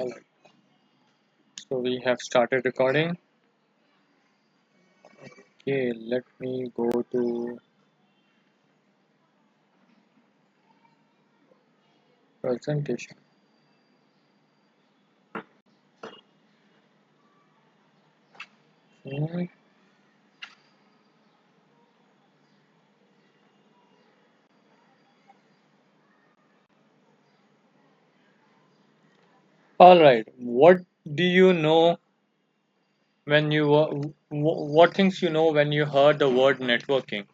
Alright, so we have started recording. Okay, let me go to presentation. Hmm. Alright, what do you know when you what things you know when you heard the word networking?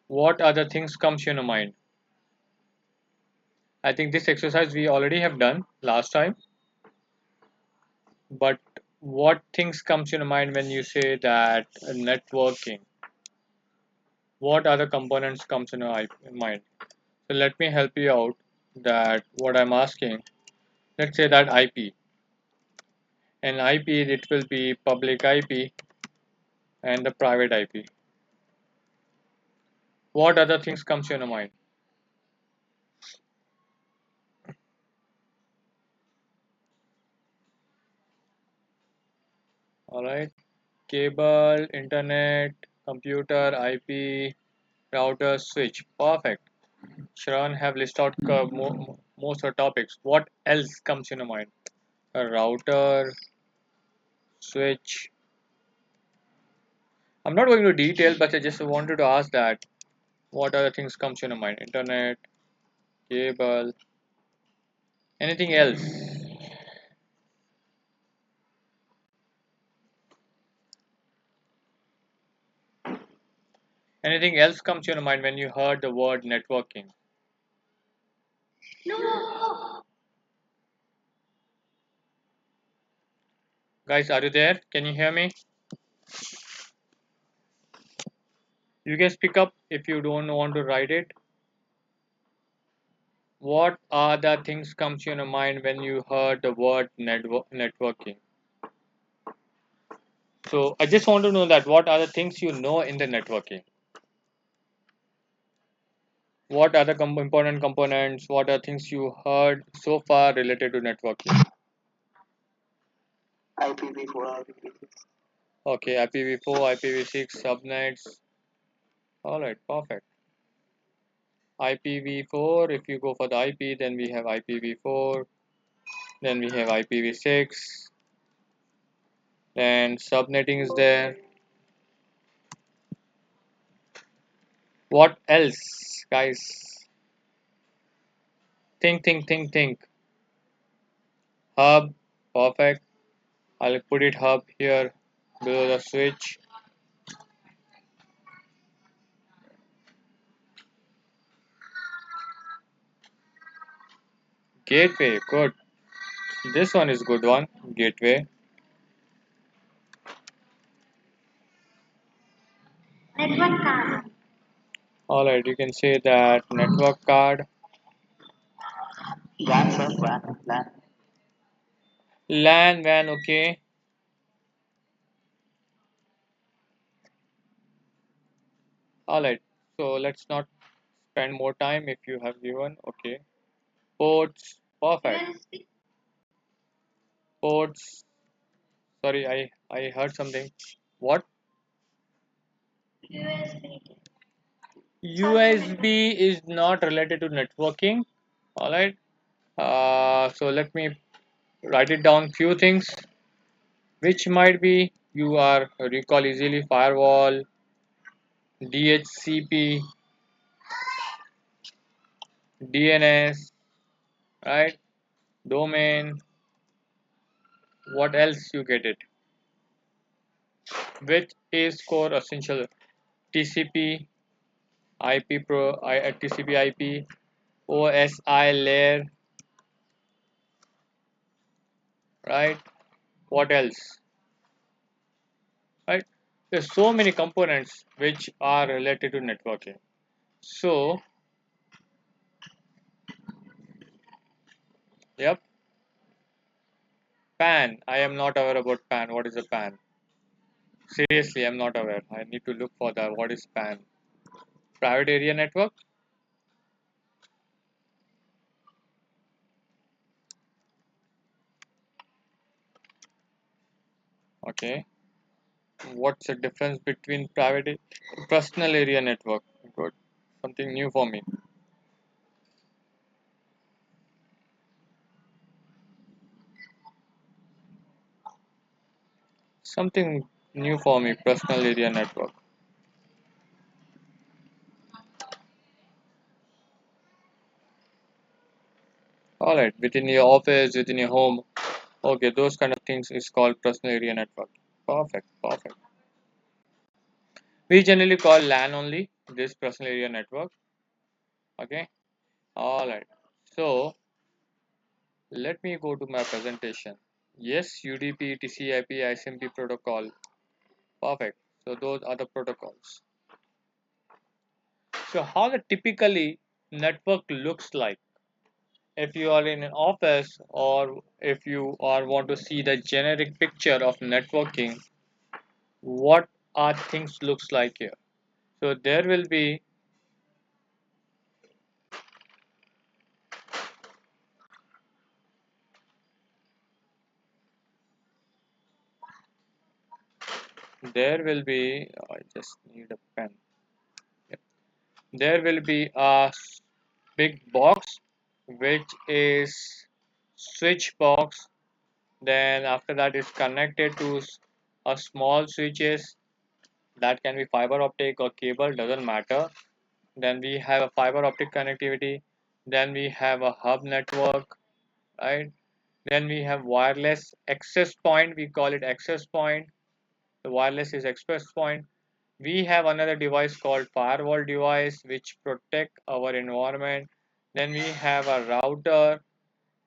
What other things comes to your mind? I think this exercise we already have done last time, but what things comes to your mind when you say that networking? What other components comes in your mind? So let me help you out that what I'm asking. Let's say that IP. And IP, it will be public IP and the private IP. What other things comes to your mind? All right. Cable, internet, computer, IP, router, switch. Perfect. Sharon have listed out most of the topics. What else comes in your mind? A router, switch. I'm not going to detail, but I just wanted to ask that what other things comes in your mind? Internet, cable, anything else? Anything else comes to your mind when you heard the word networking? No. Guys, are you there? Can you hear me? You can speak up if you don't want to write it. What are the things comes to your mind when you heard the word networking? So I just want to know that what are the things you know in the networking? What are the important components? What are things you heard so far related to networking? IPv4, IPv6. Okay, IPv4, IPv6, subnets. All right, perfect. IPv4, if you go for the IP, then we have IPv4, then we have IPv6, then subnetting is there. What else, guys? Think. Hub, perfect. I'll put it hub here below the switch. Gateway, good. This one is good one, gateway. Network card. Alright, you can say that network card. WAN, sir. WAN. LAN. LAN, WAN, okay. Alright, so let's not spend more time if you have given, okay. Ports, perfect. Ports, sorry, I heard something. What? USB. USB is not related to networking. Alright. So let me write it down few things which might be you are recall easily firewall, DHCP, DNS, right? Domain. What else you get it? Which is core essential? TCP, IP Pro, TCP IP, OSI layer, right? What else? Right? There's so many components which are related to networking. So, yep, PAN. I am not aware about PAN. What is a PAN? Seriously, I'm not aware. I need to look for that. What is PAN? Private area network? Okay. What's the difference between private personal area network? Good. Something new for me. Something new for me. Personal area network. All right. Within your office, within your home. Okay, those kind of things is called personal area network. Perfect. Perfect. We generally call LAN only this personal area network. Okay. All right. So let me go to my presentation. Yes, UDP, TCP, ISMP protocol. Perfect. So those are the protocols. So how the typically network looks like. If you are in an office or if you are want to see the generic picture of networking, what are things looks like here? So there will be I just need a pen. Yep. There will be a big box which is switch box. Then after that is connected to a small switches that can be fiber optic or cable, doesn't matter. Then we have a fiber optic connectivity. Then we have a hub network, right? Then we have wireless access point. We call it access point. The wireless is access point. We have another device called firewall device which protect our environment. Then we have a router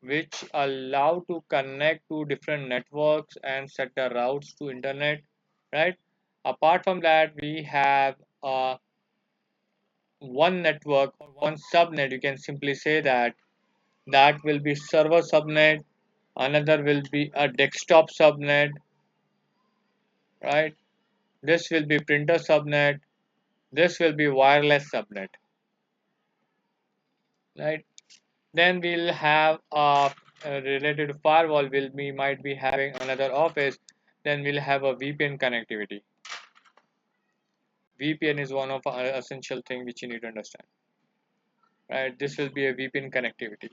which allow to connect to different networks and set the routes to internet, right? Apart from that, we have one network or one subnet. You can simply say that that will be server subnet, another will be a desktop subnet, right? This will be printer subnet, this will be wireless subnet, right? Then we'll have related to firewall will we might be having another office. Then we'll have a VPN connectivity. VPN is one of our essential thing which you need to understand, right? This will be a VPN connectivity.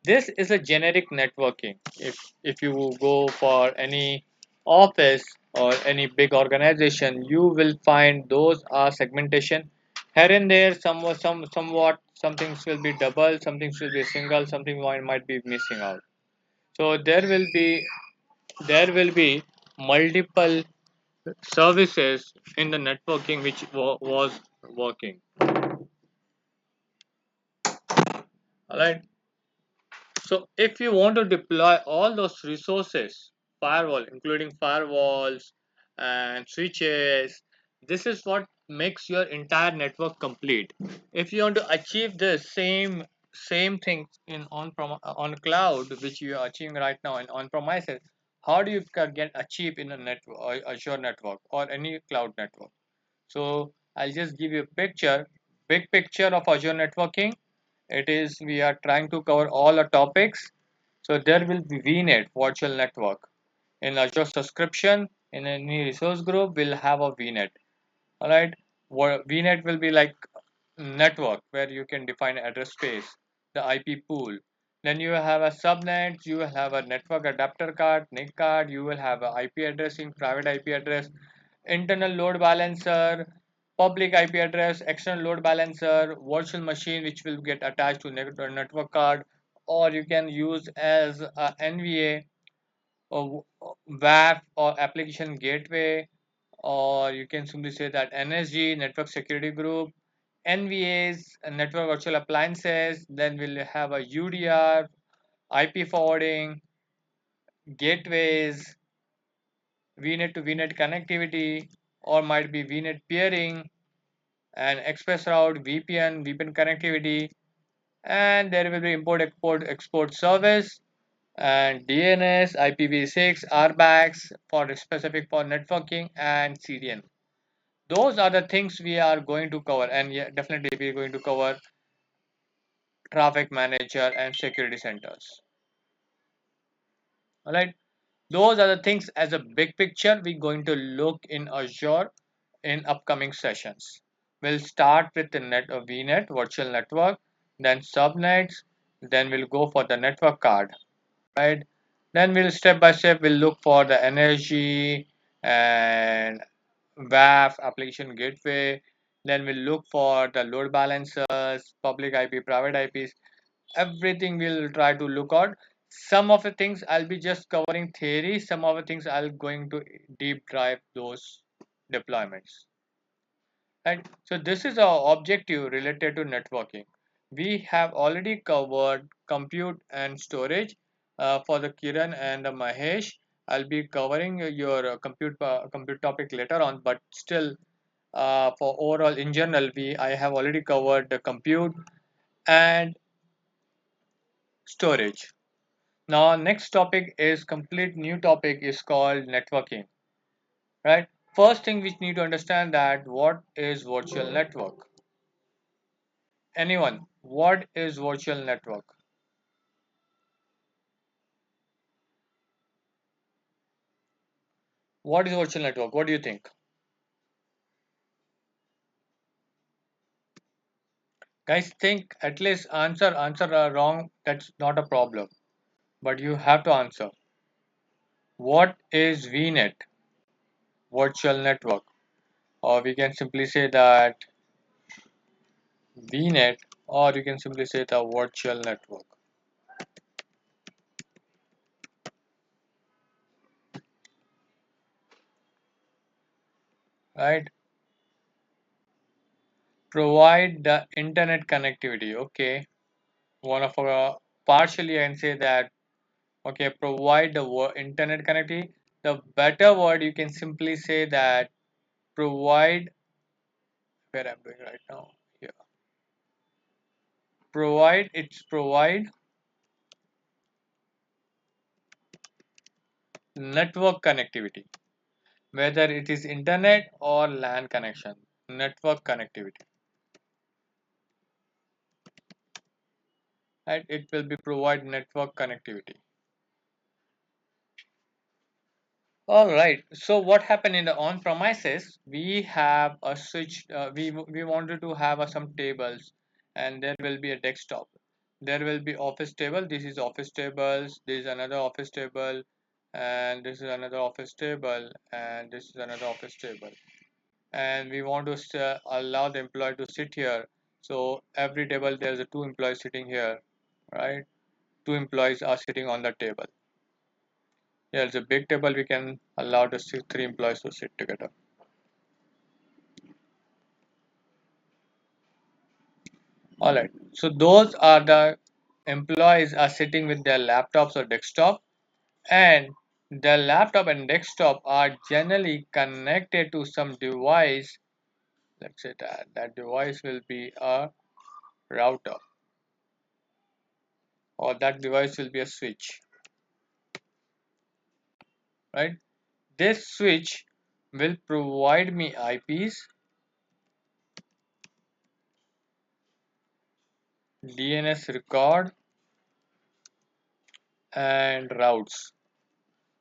This is a generic networking. If you go for any office or any big organization, you will find those are segmentation. Here and there, somewhat some things will be double, some things will be single, something might be missing out. So there will be multiple services in the networking which was working. All right. So if you want to deploy all those resources, firewall, including firewalls and switches, this is what makes your entire network complete. If you want to achieve the same thing in on cloud, which you are achieving right now in on premises, how do you get achieve in a network or Azure network or any cloud network? So I'll just give you a big picture of Azure networking. It is we are trying to cover all the topics. So there will be VNet, virtual network. In Azure subscription, in any resource group, we'll have a VNet. Alright. VNet will be like network where you can define address space, the IP pool. Then you have a subnet, you will have a network adapter card, NIC card, you will have a IP addressing, private IP address, internal load balancer, public IP address, external load balancer, virtual machine which will get attached to network card, or you can use as a NVA or WAF or application gateway, or you can simply say that NSG, network security group, NVAs, network virtual appliances, then we'll have a UDR, IP forwarding, gateways, VNet to VNet connectivity, or might be VNet peering, and express route, VPN connectivity, and there will be import export service and DNS, IPv6, RBACs for specific for networking and CDN. Those are the things we are going to cover, and yeah, definitely we are going to cover traffic manager and security centers. All right. Those are the things as a big picture we're going to look in Azure in upcoming sessions. We'll start with the VNet, virtual network, then subnets, then we'll go for the network card, right? Then we'll step by step we'll look for the energy and WAF application gateway. Then we'll look for the load balancers, public IP, private IPs, everything we'll try to look at. Some of the things I'll be just covering theory, some of the things I'll going to deep dive those deployments. And so this is our objective related to networking. We have already covered compute and storage for the Kiran and the Mahesh. I'll be covering your compute topic later on, but still for overall in general, I have already covered the compute and storage. Now next topic is complete new topic is called networking, right? First thing we need to understand that what is virtual network. Anyone, what is virtual network? What is virtual network? What do you think? Guys, think at least answer wrong. That's not a problem, but you have to answer. What is VNet? Virtual network, or we can simply say that VNet, or you can simply say the virtual network, right? Provide the internet connectivity. Okay, one of our partially I can say that. Okay, provide the internet connectivity. The better word you can simply say that provide where I'm doing right now. Yeah, provide network connectivity, whether it is internet or LAN connection. Network connectivity, right? It will be provide network connectivity. All right. So what happened in the on-premises? We have a switch. We wanted to have some tables, and there will be a desktop. There will be office table. This is office tables. This is another office table, and this is another office table, and this is another office table. And we want to allow the employee to sit here. So every table there's a two employees sitting here, right? Two employees are sitting on the table. Yeah, it's a big table. We can allow the three employees to sit together. All right. So those are the employees are sitting with their laptops or desktop, and the laptop and desktop are generally connected to some device. Let's say that device will be a router, or that device will be a switch, right? This switch will provide me IPs, DNS record, and routes.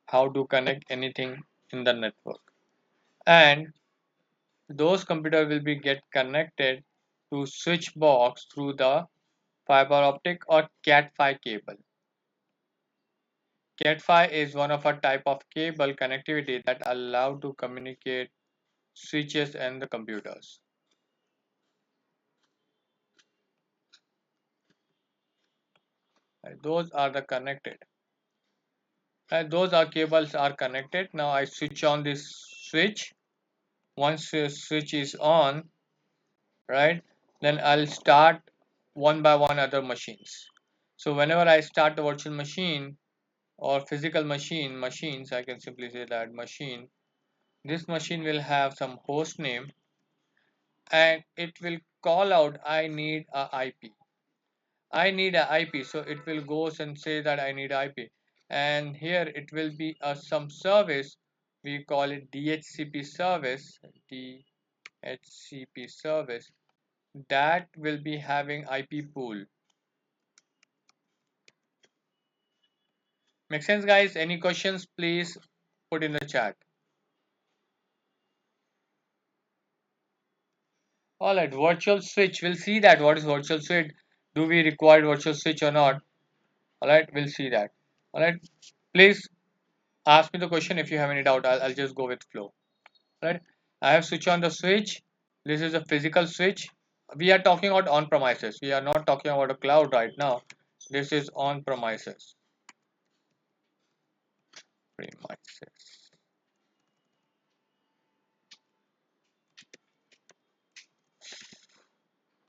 How to connect anything in the network, and those computers will be get connected to switch box through the fiber optic or Cat5 cable. Cat5 is one of a type of cable connectivity that allow to communicate switches and the computers. And those are the connected. And those are cables are connected. Now I switch on this switch. Once the switch is on, right, then I'll start one by one other machines. So whenever I start the virtual machine, or physical machines, I can simply say that machine, this machine will have some host name, and it will call out I need a IP, so it will go and say that I need IP, and here it will be some service, we call it DHCP service, DHCP service, that will be having IP pool, Make sense, guys? Any questions, please put in the chat. All right, virtual switch. We'll see that what is virtual switch. Do we require virtual switch or not? All right, we'll see that. All right, please ask me the question if you have any doubt. I'll just go with flow. All right, I have switch on the switch. This is a physical switch. We are talking about on premises. We are not talking about a cloud right now. This is on premises. Premises.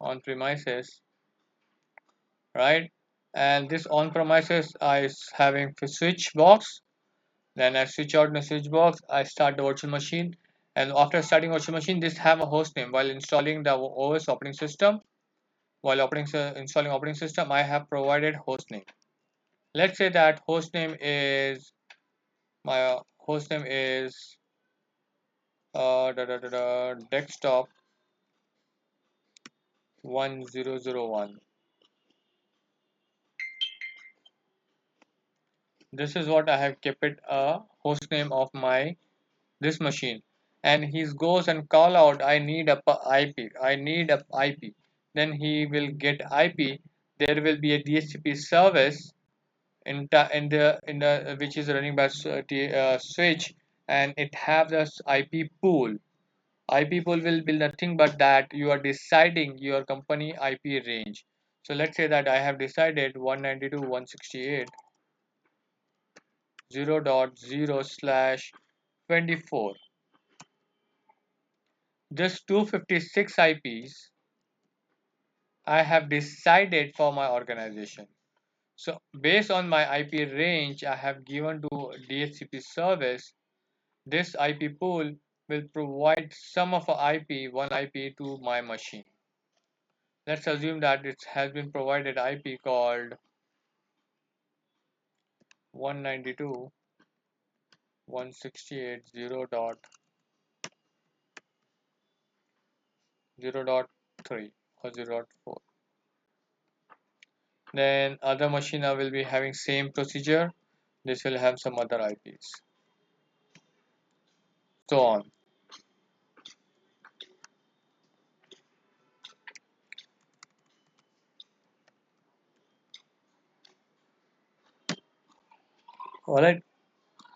On premises, right? And this on premises is having a switch box. Then I switch out the switch box. I start the virtual machine. And after starting virtual machine, this have a host name. While installing the OS operating system, while installing operating system, I have provided host name. Let's say that host name is my host name is desktop 1001. This is what I have kept it a host name of my this machine. And he goes and call out, I need a IP, I need a IP. Then he will get IP. There will be a DHCP service in the which is running by switch, and it have this IP pool. IP pool will be nothing but that you are deciding your company IP range. So let's say that I have decided 192.168.0.0/24. This 256 IPs I have decided for my organization. So based on my IP range I have given to DHCP service, this IP pool will provide some of a IP, one IP to my machine. Let's assume that it has been provided IP called 192.168.0.0.3 or 0.4. Then other machine will be having same procedure. This will have some other IPs. So on. Alright.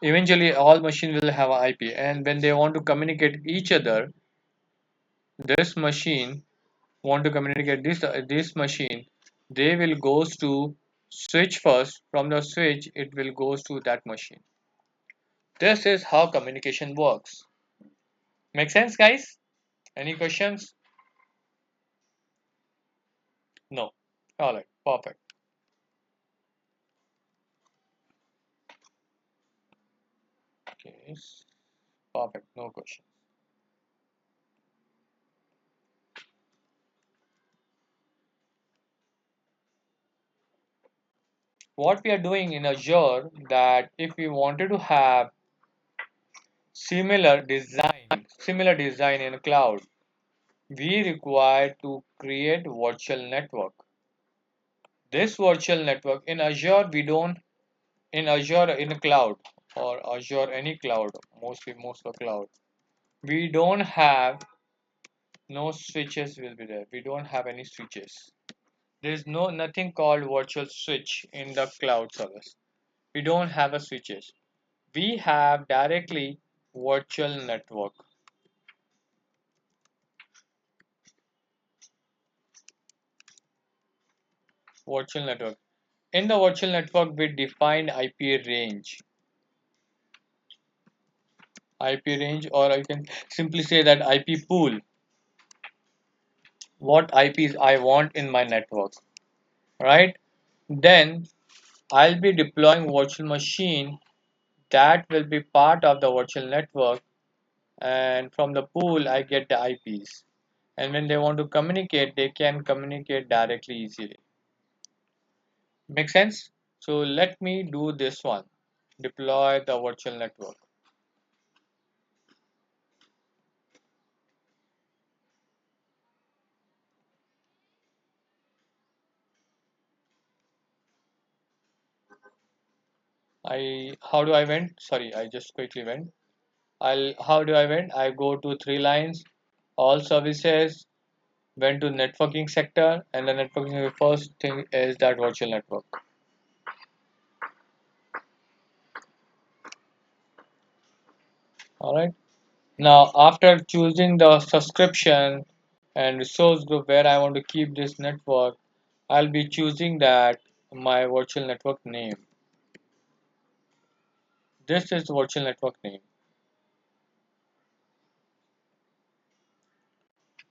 Eventually all machines will have an IP, and when they want to communicate each other, this machine want to communicate this machine, they will goes to switch first. From the switch it will goes to that machine. This is how communication works. Make sense, guys? Any questions? No. All right, perfect. Okay, perfect, no question. What we are doing in Azure, that if we wanted to have similar design in cloud, we require to create virtual network. This virtual network in Azure, we don't, in Azure in cloud or Azure any cloud, mostly most of the cloud, we don't have no switches will be there. We don't have any switches. There is nothing called virtual switch in the cloud service. We don't have a switches. We have directly virtual network. Virtual network. In the virtual network, we define IP range. IP range, or I can simply say that IP pool. What IPs I want in my network, right? Then I'll be deploying virtual machine that will be part of the virtual network, and from the pool I get the IPs. And when they want to communicate, they can communicate directly easily. Make sense? So let me do this one. Deploy the virtual network. how do I went? Sorry, I just quickly went. How do I went? I go to three lines, all services, went to networking sector, and the networking first thing is that virtual network. All right. Now, after choosing the subscription and resource group where I want to keep this network, I'll be choosing that my virtual network name. This is the virtual network name.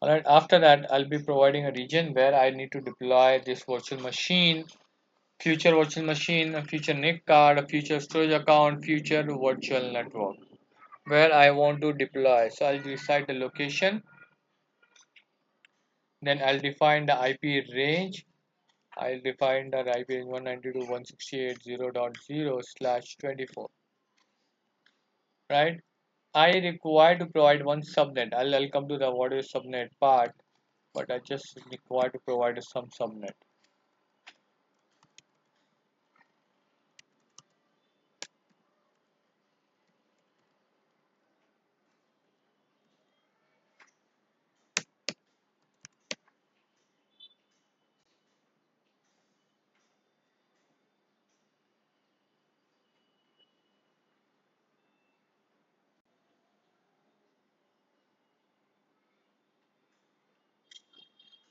Alright, after that, I'll be providing a region where I need to deploy this virtual machine, future virtual machine, a future NIC card, a future storage account, future virtual network, where I want to deploy. So I'll decide the location, then I'll define the IP range. I'll define the IP range 192.168.0.0/24, right? I require to provide one subnet. I'll come to the what is subnet part, but I just require to provide some subnet.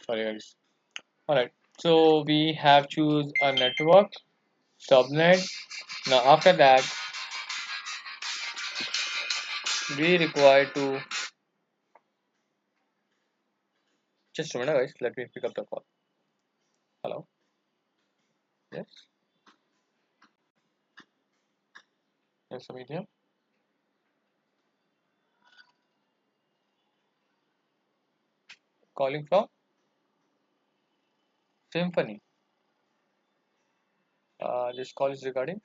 Sorry guys. Alright, so we have choose a network, subnet. Now after that, we require to just a minute guys, let me pick up the call. Hello? Yes? Yes, Amit here. Calling from Symphony. This call is regarding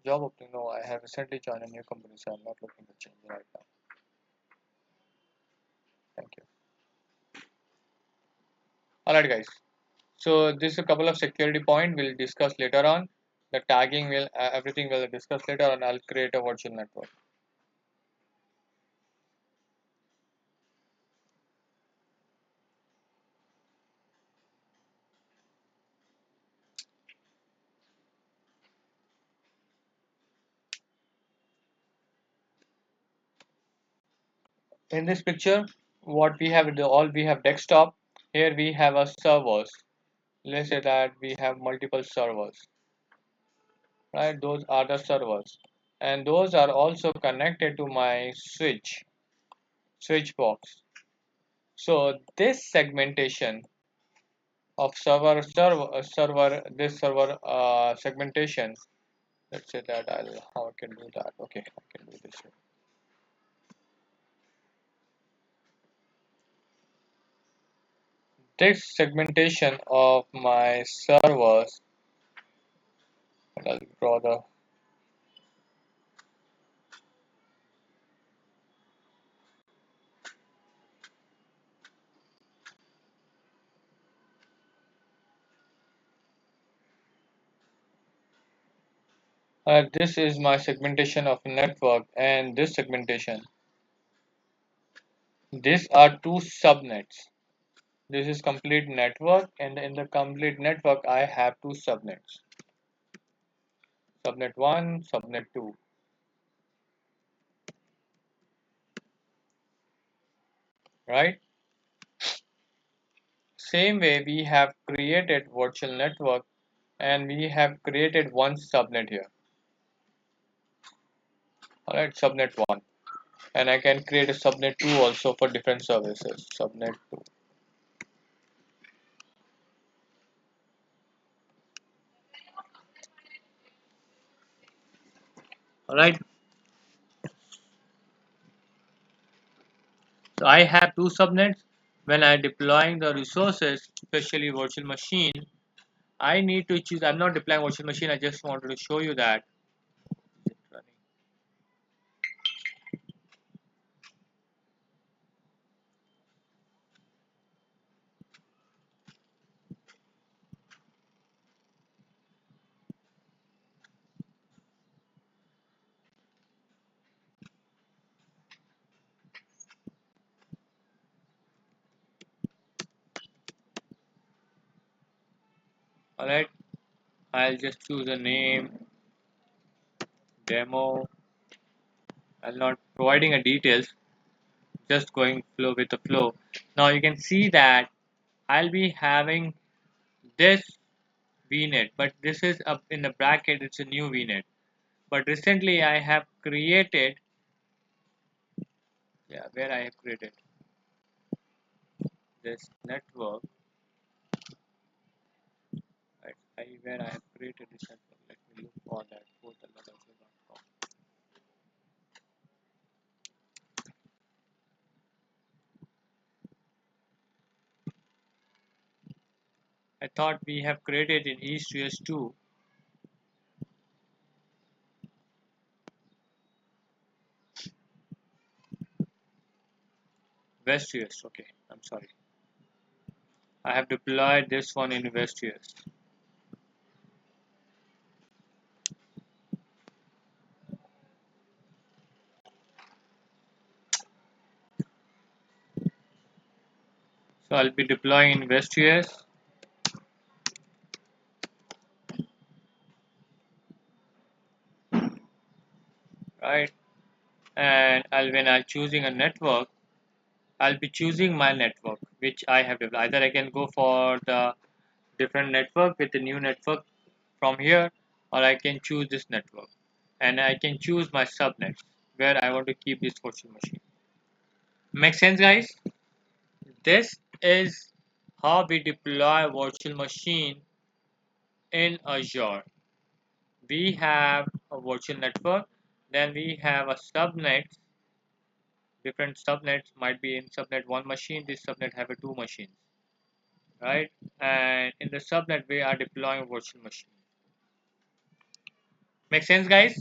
job opening. No, I have recently joined a new company, so I'm not looking to change right now. Thank you. Alright guys. So this is a couple of security point we'll discuss later on. The tagging will everything we'll discuss later on. I'll create a virtual network. In this picture, what we have all we have desktop. Here we have a servers. Let's say that we have multiple servers, right? Those are the servers, and those are also connected to my switch box. So this segmentation of server this server segmentation. Let's say that how I can do that. Okay, I can do this here. This segmentation of my servers. I'll draw the this is my segmentation of network, and this segmentation. These are two subnets. This is complete network, and in the complete network, I have two subnets. Subnet 1, subnet 2. Right? Same way, we have created virtual network, and we have created one subnet here. Alright, subnet 1. And I can create a subnet 2 also for different services. Subnet 2. Alright. So I have two subnets. When I deploying the resources, especially virtual machine, I need to choose. I'm not deploying virtual machine. I just wanted to show you that. Alright, I'll just choose a name, demo. I'm not providing a details, just going flow with the flow. Now you can see that I'll be having this VNet, but this is up in the bracket, it's a new VNet. But recently I have created, yeah, where I have created this network, right? Where I have created this network, let me look for that portal.azure.com. I thought we have created in East US 2, West US. Okay, I'm sorry. I have deployed this one in West US. So I'll be deploying in West US, right? And when I'm choosing a network, I'll be choosing my network, which I have developed. Either I can go for the different network with the new network from here, or I can choose this network. And I can choose my subnets where I want to keep this virtual machine. Make sense, guys? This is how we deploy virtual machine in Azure. We have a virtual network, then we have a subnet. Different subnets might be in subnet one machine, this subnet have a two machines, right? And in the subnet we are deploying virtual machine. Make sense, guys?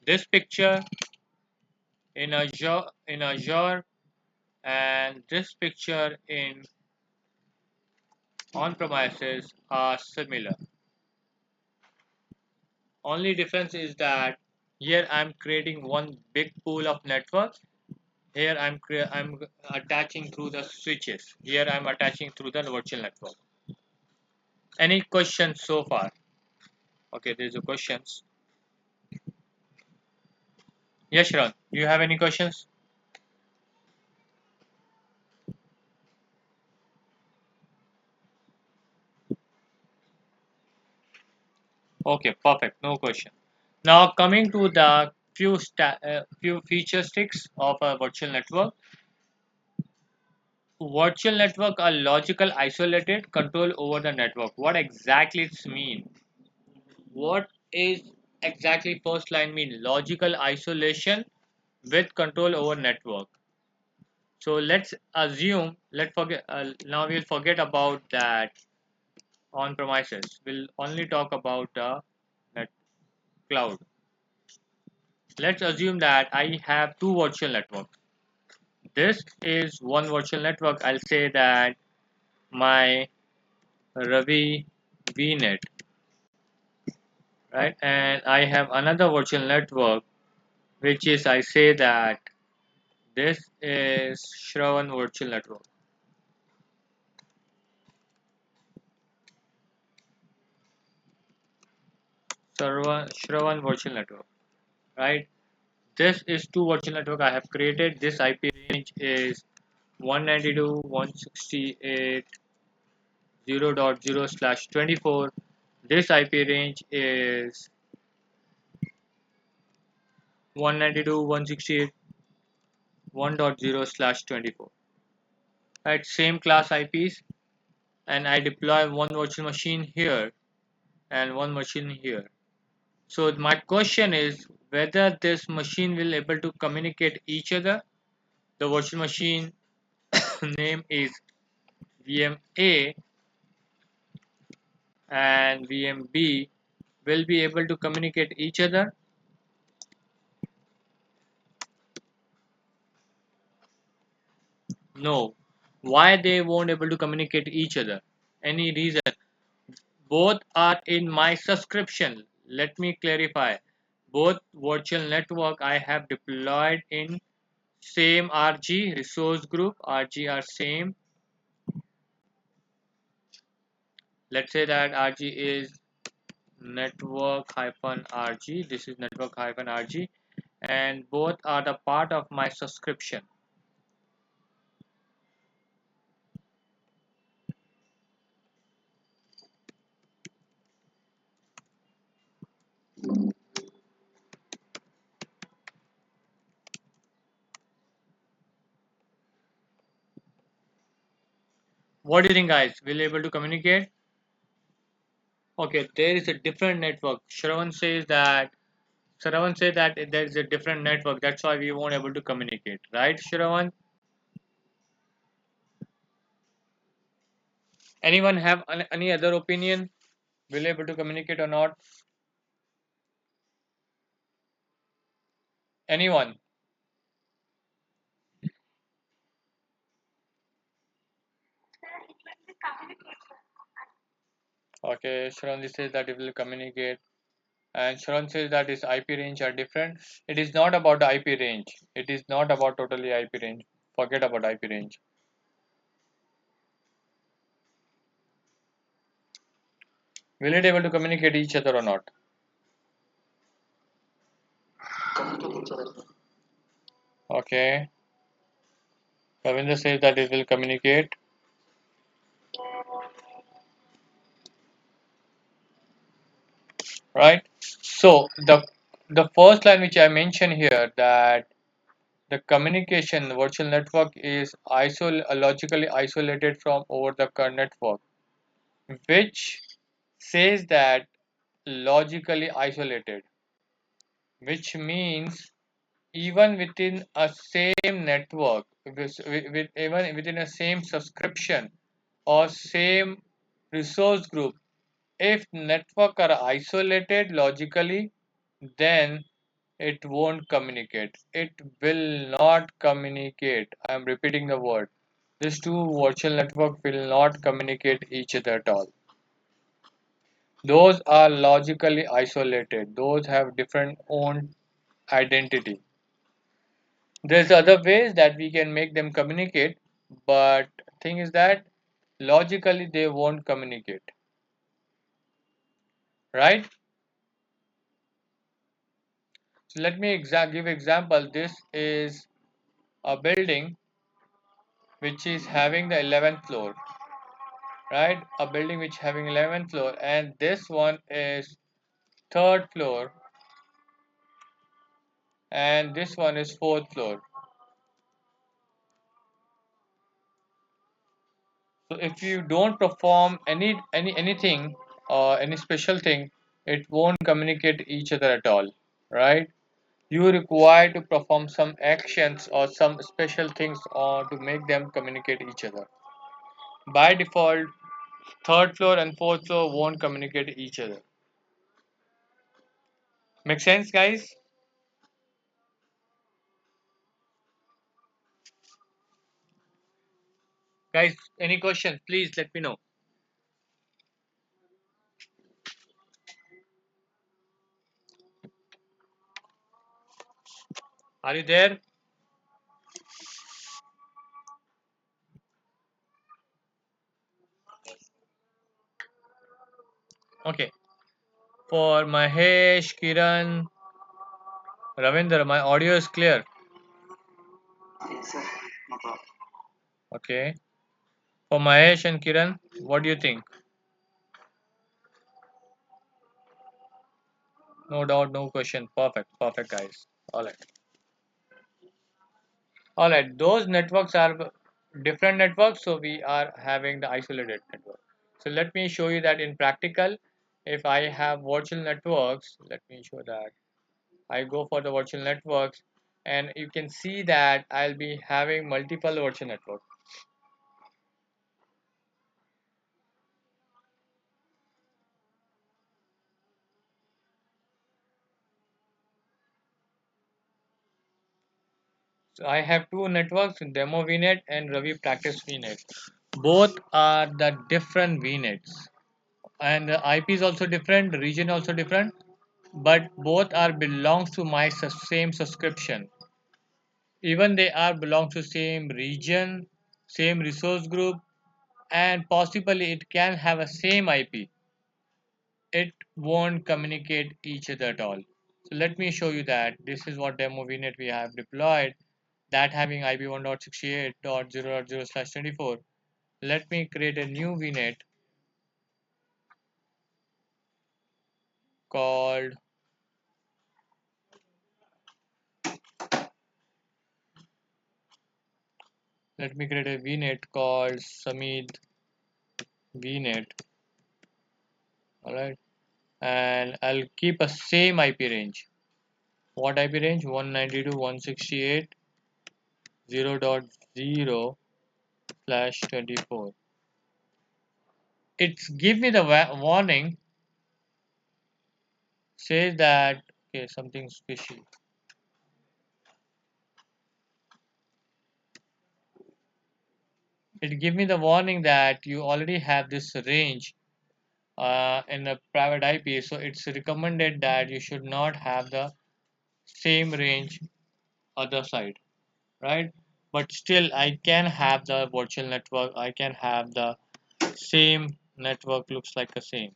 This picture in Azure and this picture in on premises are similar. Only difference is that here I'm creating one big pool of networks. Here I'm attaching through the switches. Here I'm attaching through the virtual network. Any questions so far? Okay, there's a questions. Yes, Sharon, do you have any questions? Okay, perfect. No question. Now coming to the few feature sticks of a virtual network. Virtual network are logical isolated control over the network. What exactly it mean? What is exactly first line mean? Logical isolation with control over network. So let's assume, let's forget, now we'll forget about that on premises. We'll only talk about the net cloud. Let's assume that I have two virtual networks. This is one virtual network. I'll say that my Ravi VNet, right? And I have another virtual network, which is I say that this is Shravan virtual network. Shravan virtual network, right? This is two virtual network I have created. This IP range is 192.168.0.0/24. This IP range is 192.168.1.0/24. Right, same class IPs, and I deploy one virtual machine here and one machine here. So my question is whether this machine will able to communicate each other. The virtual machine name is VM-A and VM-B will be able to communicate each other. No. Why they won't able to communicate each other? Any reason? Both are in my subscription. Let me clarify. Both virtual network I have deployed in same RG resource group. RG are same. Let's say that RG is network-RG. This is network-RG, and both are the part of my subscription. What do you think, guys? Will you able to communicate? Okay, there is a different network. Shravan says that there is a different network. That's why we won't able to communicate, right, Shravan? Anyone have any other opinion? Will you able to communicate or not? Anyone? Sir, it will be communicate, sir. Okay, Shravan says that it will communicate. And Sharon says that his IP range are different. It is not about the IP range. It is not about totally IP range. Forget about IP range. Will it able to communicate each other or not? Communicate each other, sir. Okay. Ravinder says that it will communicate. Right. So the first line which I mentioned here, that the communication virtual network is logically isolated from over the current network, which says that logically isolated, which means even within a same network, even within a same subscription or same resource group, if network are isolated logically, then it won't communicate. It will not communicate. I am repeating the word. These two virtual network will not communicate each other at all. Those are logically isolated. Those have different own identity. There's other ways that we can make them communicate, but thing is that logically they won't communicate, right? So let me give example. This is a building which is having the 11th floor, right? A building which having 11th floor, and this one is third floor, and this one is fourth floor. So if you don't perform anything or any special thing, it won't communicate each other at all, right? You require to perform some actions or some special things or to make them communicate each other. By default, third floor and fourth floor won't communicate each other. Make sense, guys? Guys, any questions? Please let me know. Are you there? Okay. For Mahesh, Kiran, Ravinder, my audio is clear. Yes, sir. No problem. Okay. For Mahesh and Kiran, what do you think? No doubt, no question. Perfect, perfect, guys. All right. All right. Those networks are different networks, so we are having the isolated network. So let me show you that in practical. If I have virtual networks, let me show that. I go for the virtual networks, and you can see that I'll be having multiple virtual networks. So I have two networks, Demo VNet and Ravi Practice VNet. Both are the different VNets, and the IP is also different, the region also different, but both are belongs to my same subscription. Even they are belong to same region, same resource group, and possibly it can have a same IP. It won't communicate each other at all. So let me show you that. This is what demo VNet we have deployed, that having IP 1.68.0.0/24. Let me create a new VNet called, let me create a VNet called Samid VNet. Alright, and I'll keep a same IP range. What IP range? 192.168.0.0/24. It's give me the warning, says that okay, something fishy. It give me the warning that you already have this range in a private IP, so it's recommended that you should not have the same range other side, right? But still, I can have the virtual network. I can have the same network looks like the same.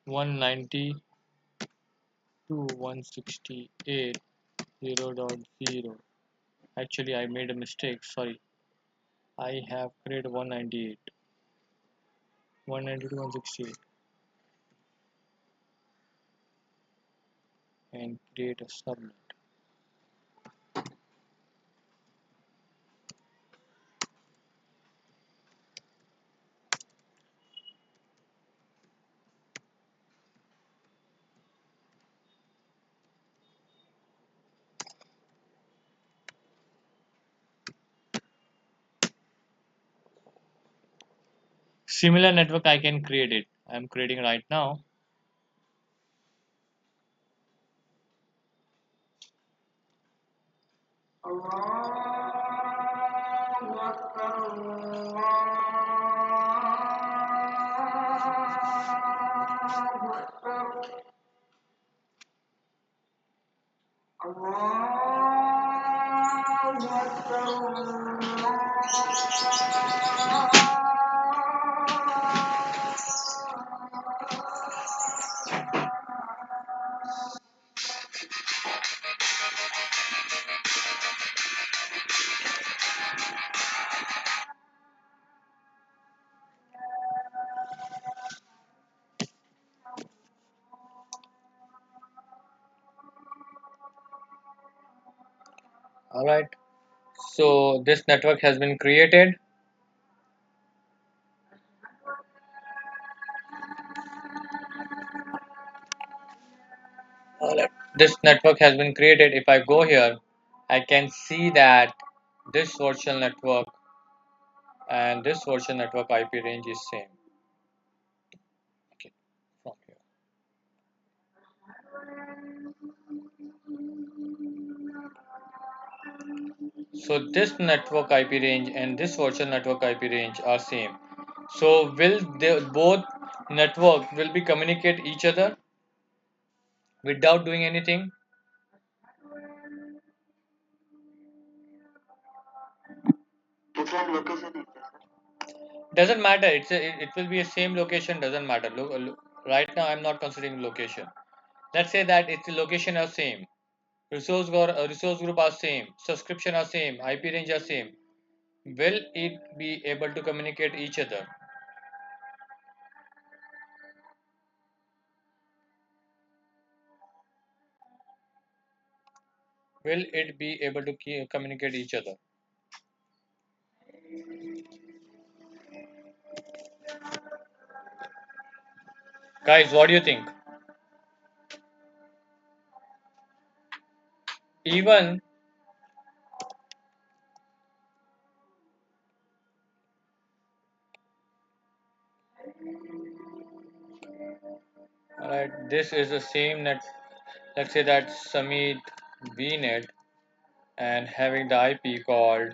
192.168.0.0. Actually, I made a mistake. Sorry, I have created 198. 192.168 and create a subnet. Similar network I can create it. I'm creating right now. Alright. So this network has been created. Alright. This network has been created. If I go here, I can see that this virtual network and this virtual network IP range is same. Okay, from here. So this network IP range and this virtual network IP range are same. So will the both network will be communicate each other without doing anything? Different location. Doesn't matter. It will be a same location. Doesn't matter. Right now I'm not considering location. Let's say that its location are same. Resource group are same. Subscription are same. IP range are same. Will it be able to communicate each other? Will it be able to communicate each other? Guys, what do you think? Even alright, this is the same net. Let's say that Samid VNet and having the IP called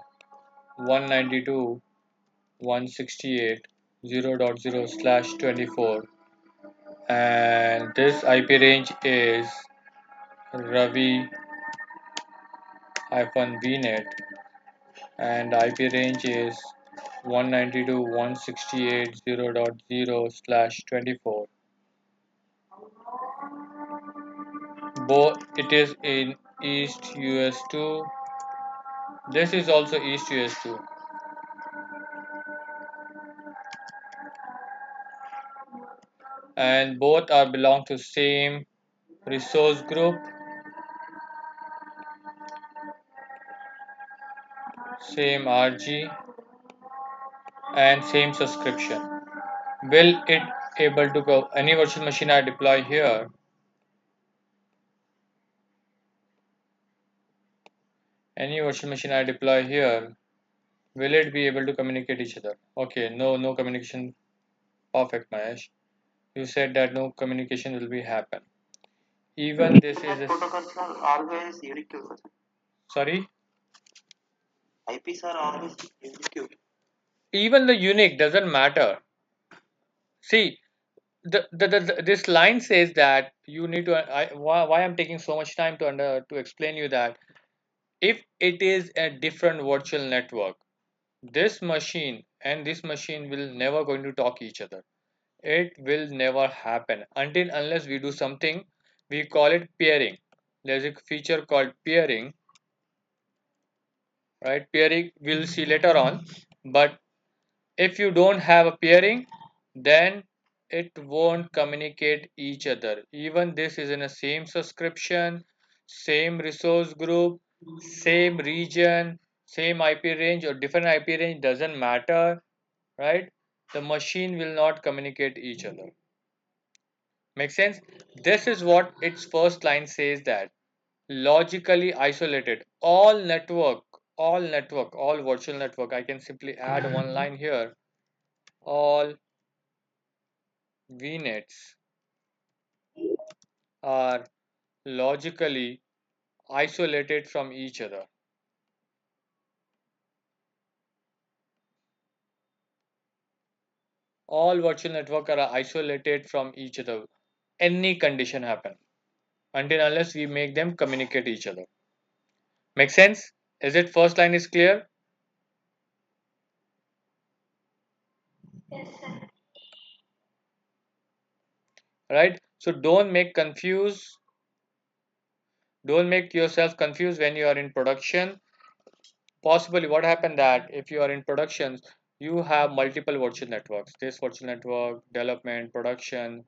192.168.0.0/24, and this IP range is Ravi-vnet, and IP range is 192.168.0.0/24. Both it is in East US2. This is also East US2, and both are belong to same resource group, same RG, and same subscription. Will it able to go any virtual machine I deploy here? Any virtual machine I deploy here, will it be able to communicate each other? Okay, no communication. Perfect, Mahesh. You said that no communication will be happen. Even this is Internet a protocols are always unique. sorry. IPs are always unique. Even the unique doesn't matter. See, this line says that you need to. Why I'm taking so much time to explain you that if it is a different virtual network, this machine and this machine will never going to talk each other. It will never happen until unless we do something. We call it peering. There's a feature called peering, right? Peering we'll see later on, but if you don't have a peering, then it won't communicate each other. Even this is in a same subscription, same resource group, same region, same IP range or different IP range doesn't matter, right? The machine will not communicate each other. Make sense? This is what its first line says, that logically isolated. All virtual network. I can simply add one line here. All VNets are logically isolated from each other. All virtual network are isolated from each other. Any condition happen until unless we make them communicate each other. Make sense? Is it first line is clear? Yes, sir. Right? So don't make yourself confused when you are in production. Possibly what happened that if you are in production, you have multiple virtual networks. This virtual network, development, production,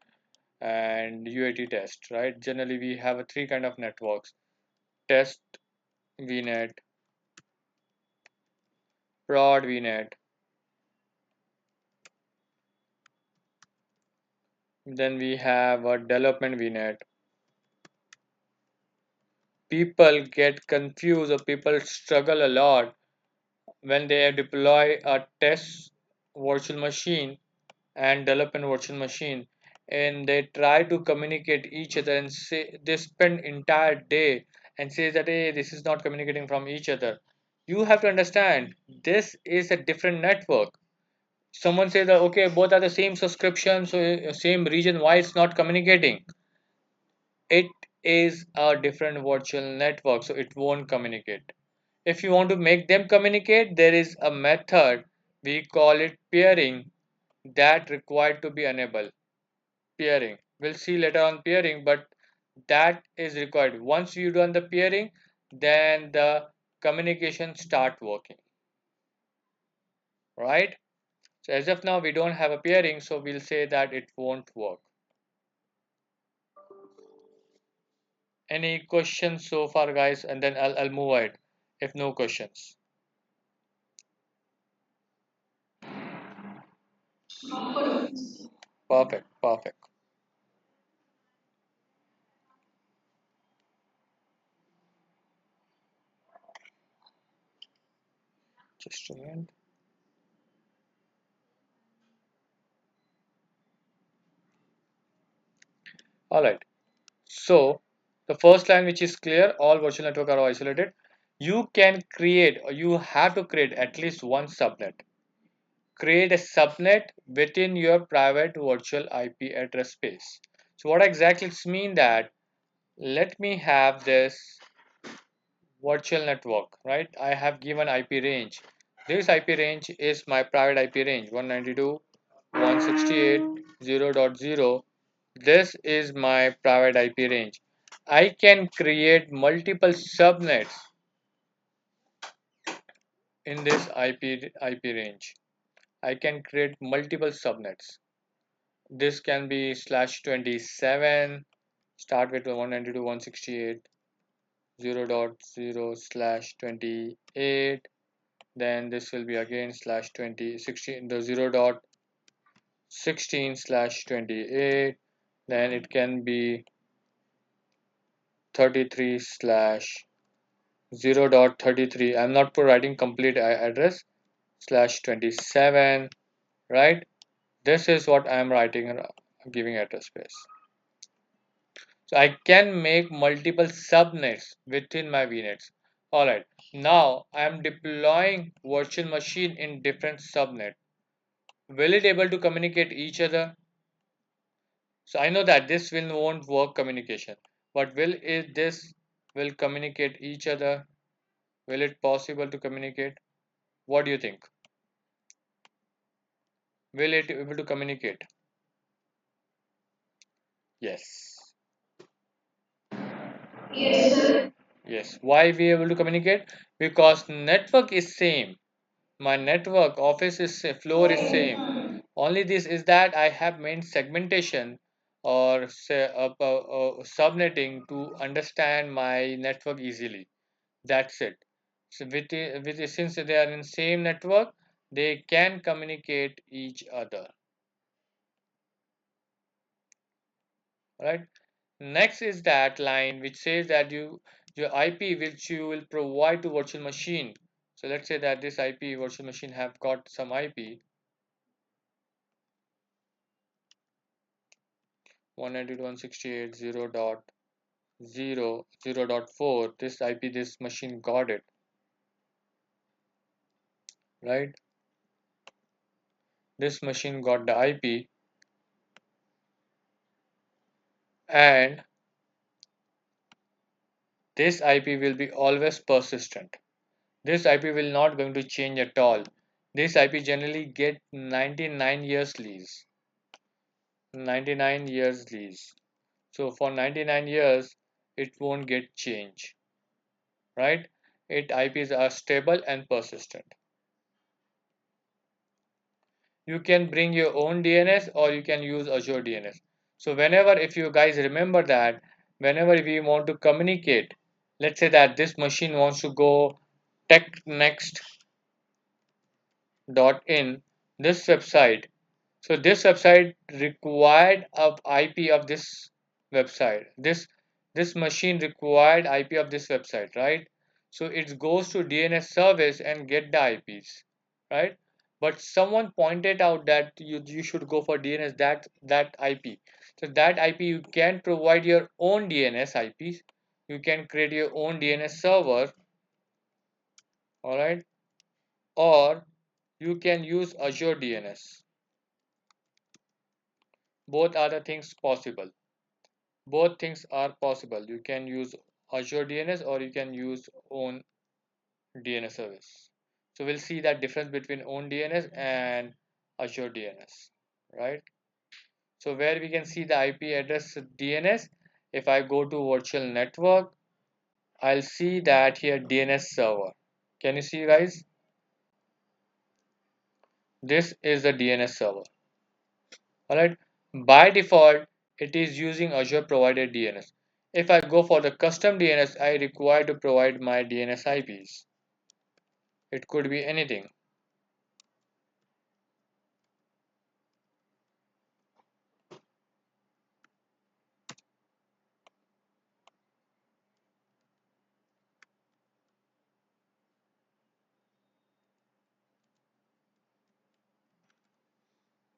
and UAT test, right? Generally, we have a three kind of networks: test VNet, prod VNet, then we have a development VNet. People get confused or people struggle a lot when they deploy a test virtual machine and development virtual machine, and they try to communicate each other and say they spend entire day and say that hey, this is not communicating from each other. You have to understand this is a different network. Someone says that okay, both are the same subscription, so same region, why it's not communicating? It is a different virtual network, so it won't communicate. If you want to make them communicate, there is a method, we call it peering, that required to be enabled. Peering, we'll see later on peering, but that is required. Once you done the peering, then the communication start working, right? So as of now we don't have a peering, so we'll say that it won't work. Any questions so far, guys? And then I'll move ahead if no questions. Perfect, perfect. Just a minute. All right. So the first line, which is clear, all virtual network are isolated. You can create, or you have to create at least one subnet. Create a subnet within your private virtual IP address space. So what exactly it mean that let me have this virtual network, right? I have given IP range. This IP range is my private IP range 192.168.0.0. This is my private IP range. I can create multiple subnets in this IP range. I can create multiple subnets. This can be /27, start with 192.168.0.0/28. Then this will be again /2016, the 0.16/28. Then it can be 33 slash 0.33. I'm not providing complete address /27, right? This is what I'm writing and giving address space. So I can make multiple subnets within my VNets. Alright, now I am deploying virtual machine in different subnet. Will it able to communicate each other? So I know that this will won't work communication, but this will communicate each other? Will it possible to communicate? What do you think? Will it able to communicate? Yes. Yes, sir. Yes. Why we able to communicate? Because network is same. My network office is floor is same. Only this is that I have made segmentation or say subnetting to understand my network easily. That's it. So since they are in same network, they can communicate each other. Right. Next is that line which says that your IP which you will provide to virtual machine. So let's say that this IP virtual machine have got some IP 192.168.0.0.4. This IP this machine got it, right? This machine got the IP, and this IP will be always persistent. This IP will not going to change at all. This IP generally get 99 years lease. 99 years lease. So for 99 years, it won't get changed, right? It IPs are stable and persistent. You can bring your own DNS or you can use Azure DNS. So whenever, if you guys remember that, whenever we want to communicate, let's say that this machine wants to go technext.in, this website. So this website required of IP of this website. This machine required IP of this website, right? So it goes to DNS service and get the IPs, right? But someone pointed out that you should go for DNS that IP. So that IP you can provide your own DNS IPs. You can create your own DNS server, all right? Or you can use Azure DNS. Both are the things possible. Both things are possible. You can use Azure DNS or you can use own DNS service. So we'll see that difference between own DNS and Azure DNS, right? So where we can see the IP address DNS, if I go to virtual network, I'll see that here DNS server. Can you see, guys? This is the DNS server. All right. By default, it is using Azure provided DNS. If I go for the custom DNS, I require to provide my DNS IPs. It could be anything.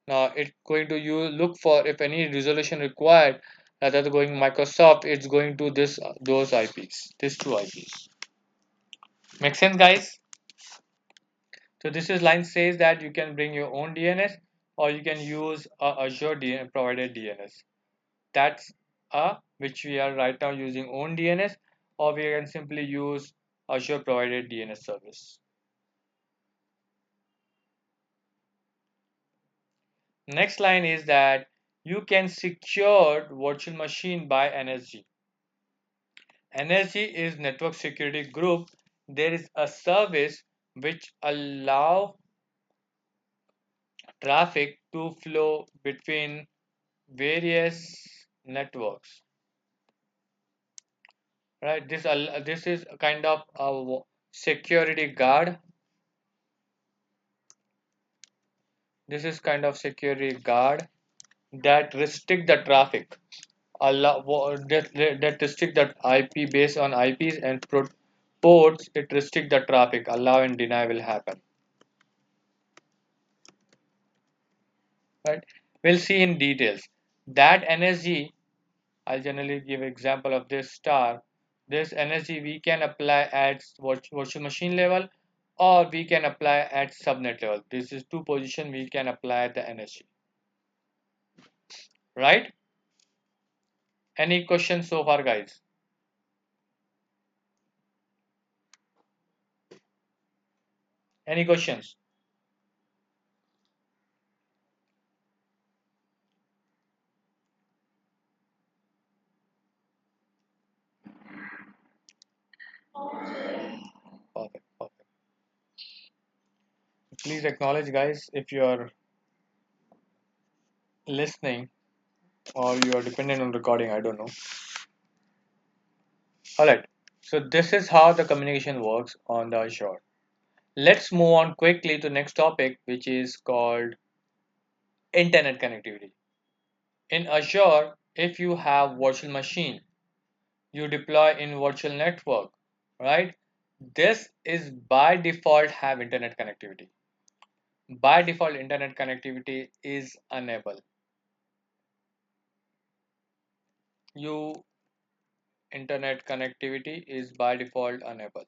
Now it's going to you look for if any resolution required. Rather than going Microsoft, it's going to this those IPs, these two IPs. Make sense, guys? So this is line says that you can bring your own DNS or you can use a Azure DNS provided DNS. That's a which we are right now using own DNS, or we can simply use Azure provided DNS service. Next line is that you can secure virtual machine by NSG. NSG is network security group. There is a service which allow traffic to flow between various networks. Right, this is a kind of a security guard. This is kind of security guard that restrict the traffic, that restrict the IP based on IPs and ports. It restrict the traffic, allow and deny will happen. Right, we'll see in details that NSG. I'll generally give example of this star. This NSG we can apply at virtual machine level, or we can apply at subnet level. This is two position we can apply the NSG. Right? Any questions so far, guys? Any questions? Perfect, perfect. Please acknowledge, guys, if you are listening or you are dependent on recording. I don't know. All right. So this is how the communication works on the Azure. Let's move on quickly to next topic, which is called internet connectivity. In Azure, if you have virtual machine, you deploy in virtual network, right? This is by default have internet connectivity. By default, internet connectivity is enabled. You internet connectivity is by default enabled.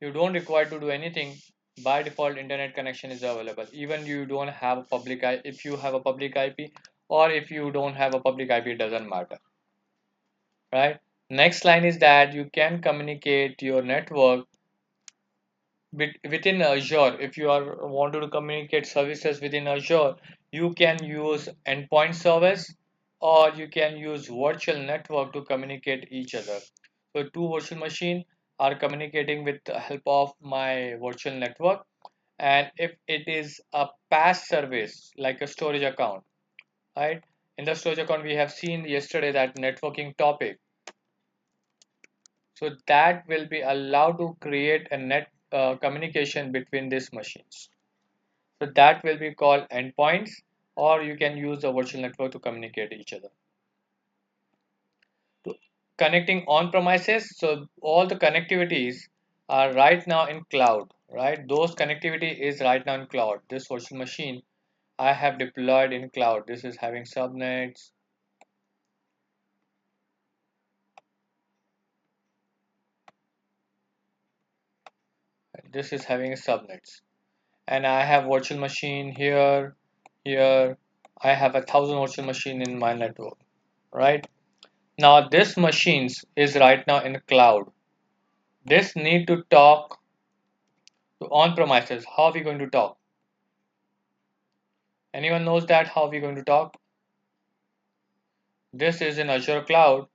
You don't require to do anything. By default, internet connection is available. Even you don't have a public IP, if you have a public IP or if you don't have a public IP, it doesn't matter, right? Next line is that you can communicate your network within Azure. If you are wanted to communicate services within Azure, you can use endpoint service or you can use virtual network to communicate each other. So two virtual machine are communicating with the help of my virtual network, and if it is a PaaS service like a storage account, right? In the storage account we have seen yesterday that networking topic, so that will be allowed to create a net communication between these machines. So that will be called endpoints, or you can use a virtual network to communicate each other. To connecting on premises, so all the connectivities are right now in cloud, right? Those connectivity is right now in cloud. This virtual machine I have deployed in cloud. This is having subnets. This is having subnets, and I have virtual machine here, here. I have 1,000 virtual machine in my network, right? Now this machines is right now in the cloud. This need to talk to on premises. How are we going to talk? Anyone knows that how we going to talk? This is in Azure cloud.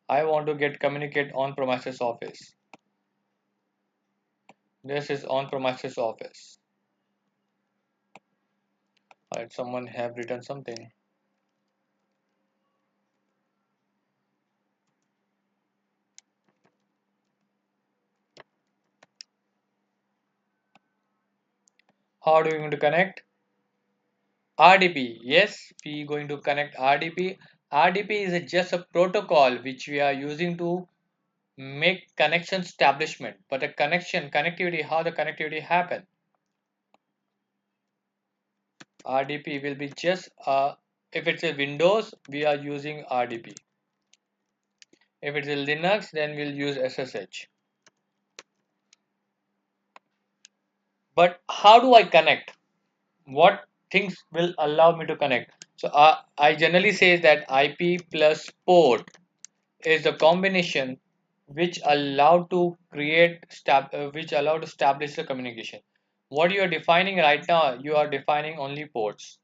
I want to get communicate on premises office. This is on premises office. Alright, someone have written something. How are we going to connect? RDP. Yes, we going to connect RDP. RDP is just a protocol which we are using to make connection establishment. But the connectivity, how the connectivity happen? RDP will be just if it's a Windows, we are using RDP. If it's a Linux, then we'll use SSH. But how do I connect? What things will allow me to connect. So I generally say that IP plus port is the combination which allow to which allow to establish the communication. What you are defining right now, you are defining only ports.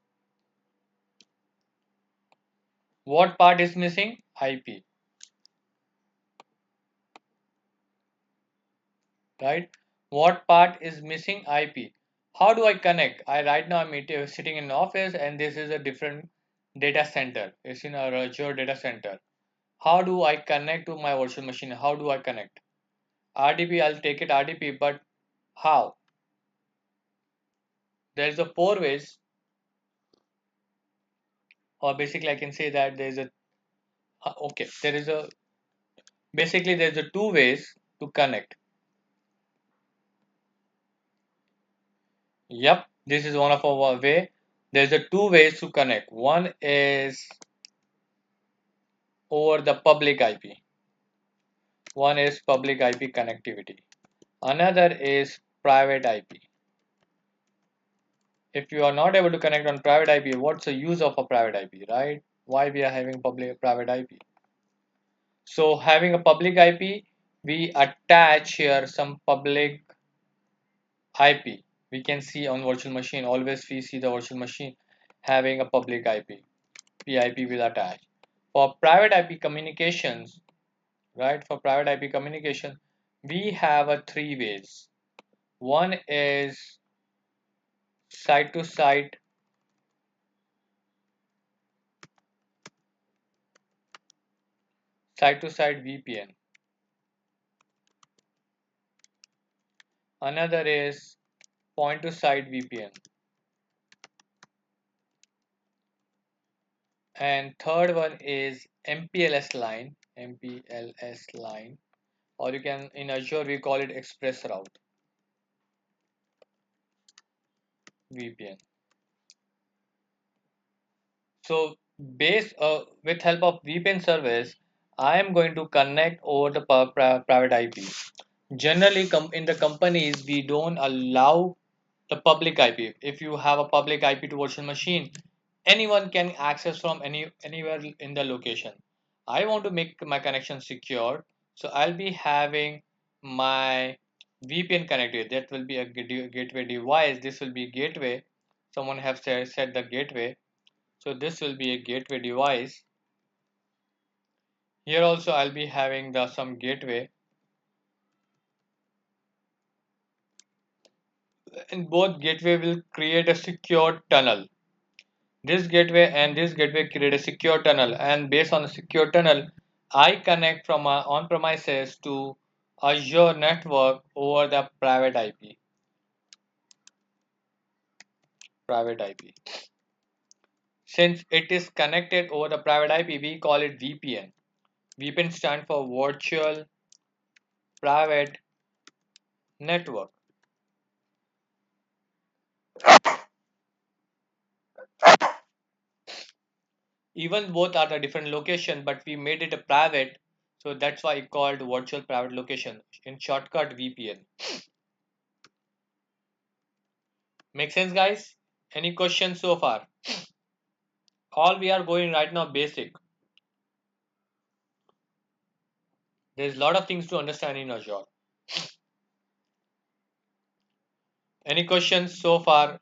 What part is missing? IP, right? What part is missing? IP. How do I connect? I right now I'm sitting in an office and this is a different data center. It's in a Azure data center. How do I connect to my virtual machine? How do I connect? RDP, I'll take it RDP, but how? There's a four ways, or basically I can say that there's a okay, there is a basically there's a two ways to connect. Yep, this is one of our way. There's a two ways to connect. One is over the public IP. One is public IP connectivity. Another is private IP. If you are not able to connect on private IP, what's the use of a private IP, right? Why we are having public private IP? So having a public IP, we attach here some public IP. We can see on virtual machine. Always we see the virtual machine having a public IP. PIP will attach. For private IP communications, right? For private IP communication, we have a three ways. One is site to site VPN. Another is point to site VPN. And third one is MPLS line, or you can in Azure we call it express route VPN. So based with help of VPN service, I am going to connect over the private IP. Generally, in the companies, we don't allow the public IP. If you have a public IP to virtual machine, anyone can access from anywhere in the location. I want to make my connection secure, so I'll be having my VPN connected. That will be a gateway device. This will be gateway. Someone have said the gateway. So this will be a gateway device. Here also I'll be having the some gateway, and both gateway will create a secure tunnel. This gateway and this gateway create a secure tunnel, and based on the secure tunnel, I connect from my on-premises to Azure network over the private IP. Private IP. Since it is connected over the private IP, we call it VPN. VPN stands for Virtual Private Network. Even both are the different location, but we made it a private, so that's why it called virtual private location. In shortcut, VPN. Make sense, guys? Any questions so far? All we are going right now basic. There's a lot of things to understand in Azure. Any questions so far?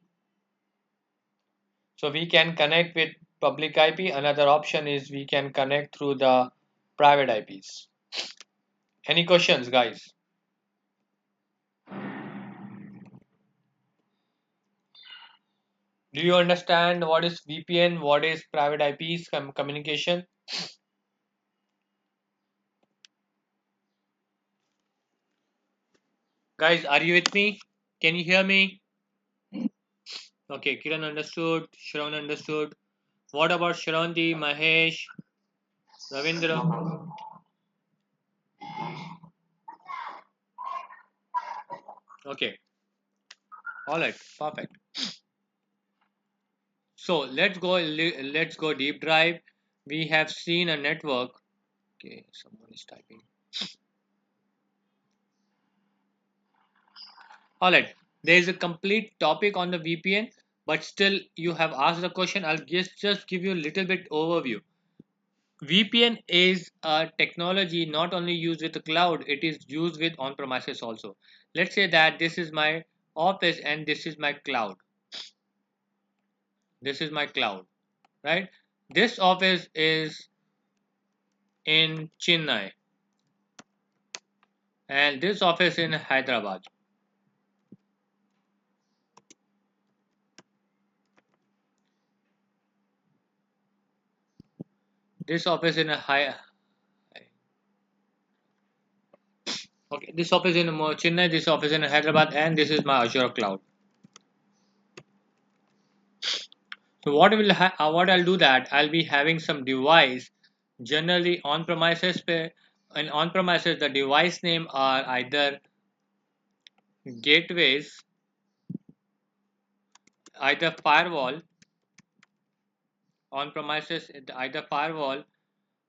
So we can connect with public IP. Another option is we can connect through the private IPs. Any questions, guys? Do you understand what is VPN? What is private IPs communication? Guys, are you with me? Can you hear me? Okay, Kiran understood. Shravan understood. What about Shravanti, Mahesh, Ravindra? Okay, all right, perfect. So let's go deep dive. We have seen a network. Okay, someone is typing. All right, there is a complete topic on the VPN. but still you have asked the question. I'll just give you a little bit overview. VPN is a technology not only used with the cloud, it is used with on-premises also. Let's say that this is my office and this is my cloud. This is my cloud, right? This office is in Chennai and this office in Hyderabad. This office in a high. Okay, this office in Chennai, this office in Hyderabad, and this is my Azure cloud. So what I'll do that I'll be having some device generally on premises. And on premises the device name are either gateways, either firewall on premises, either firewall,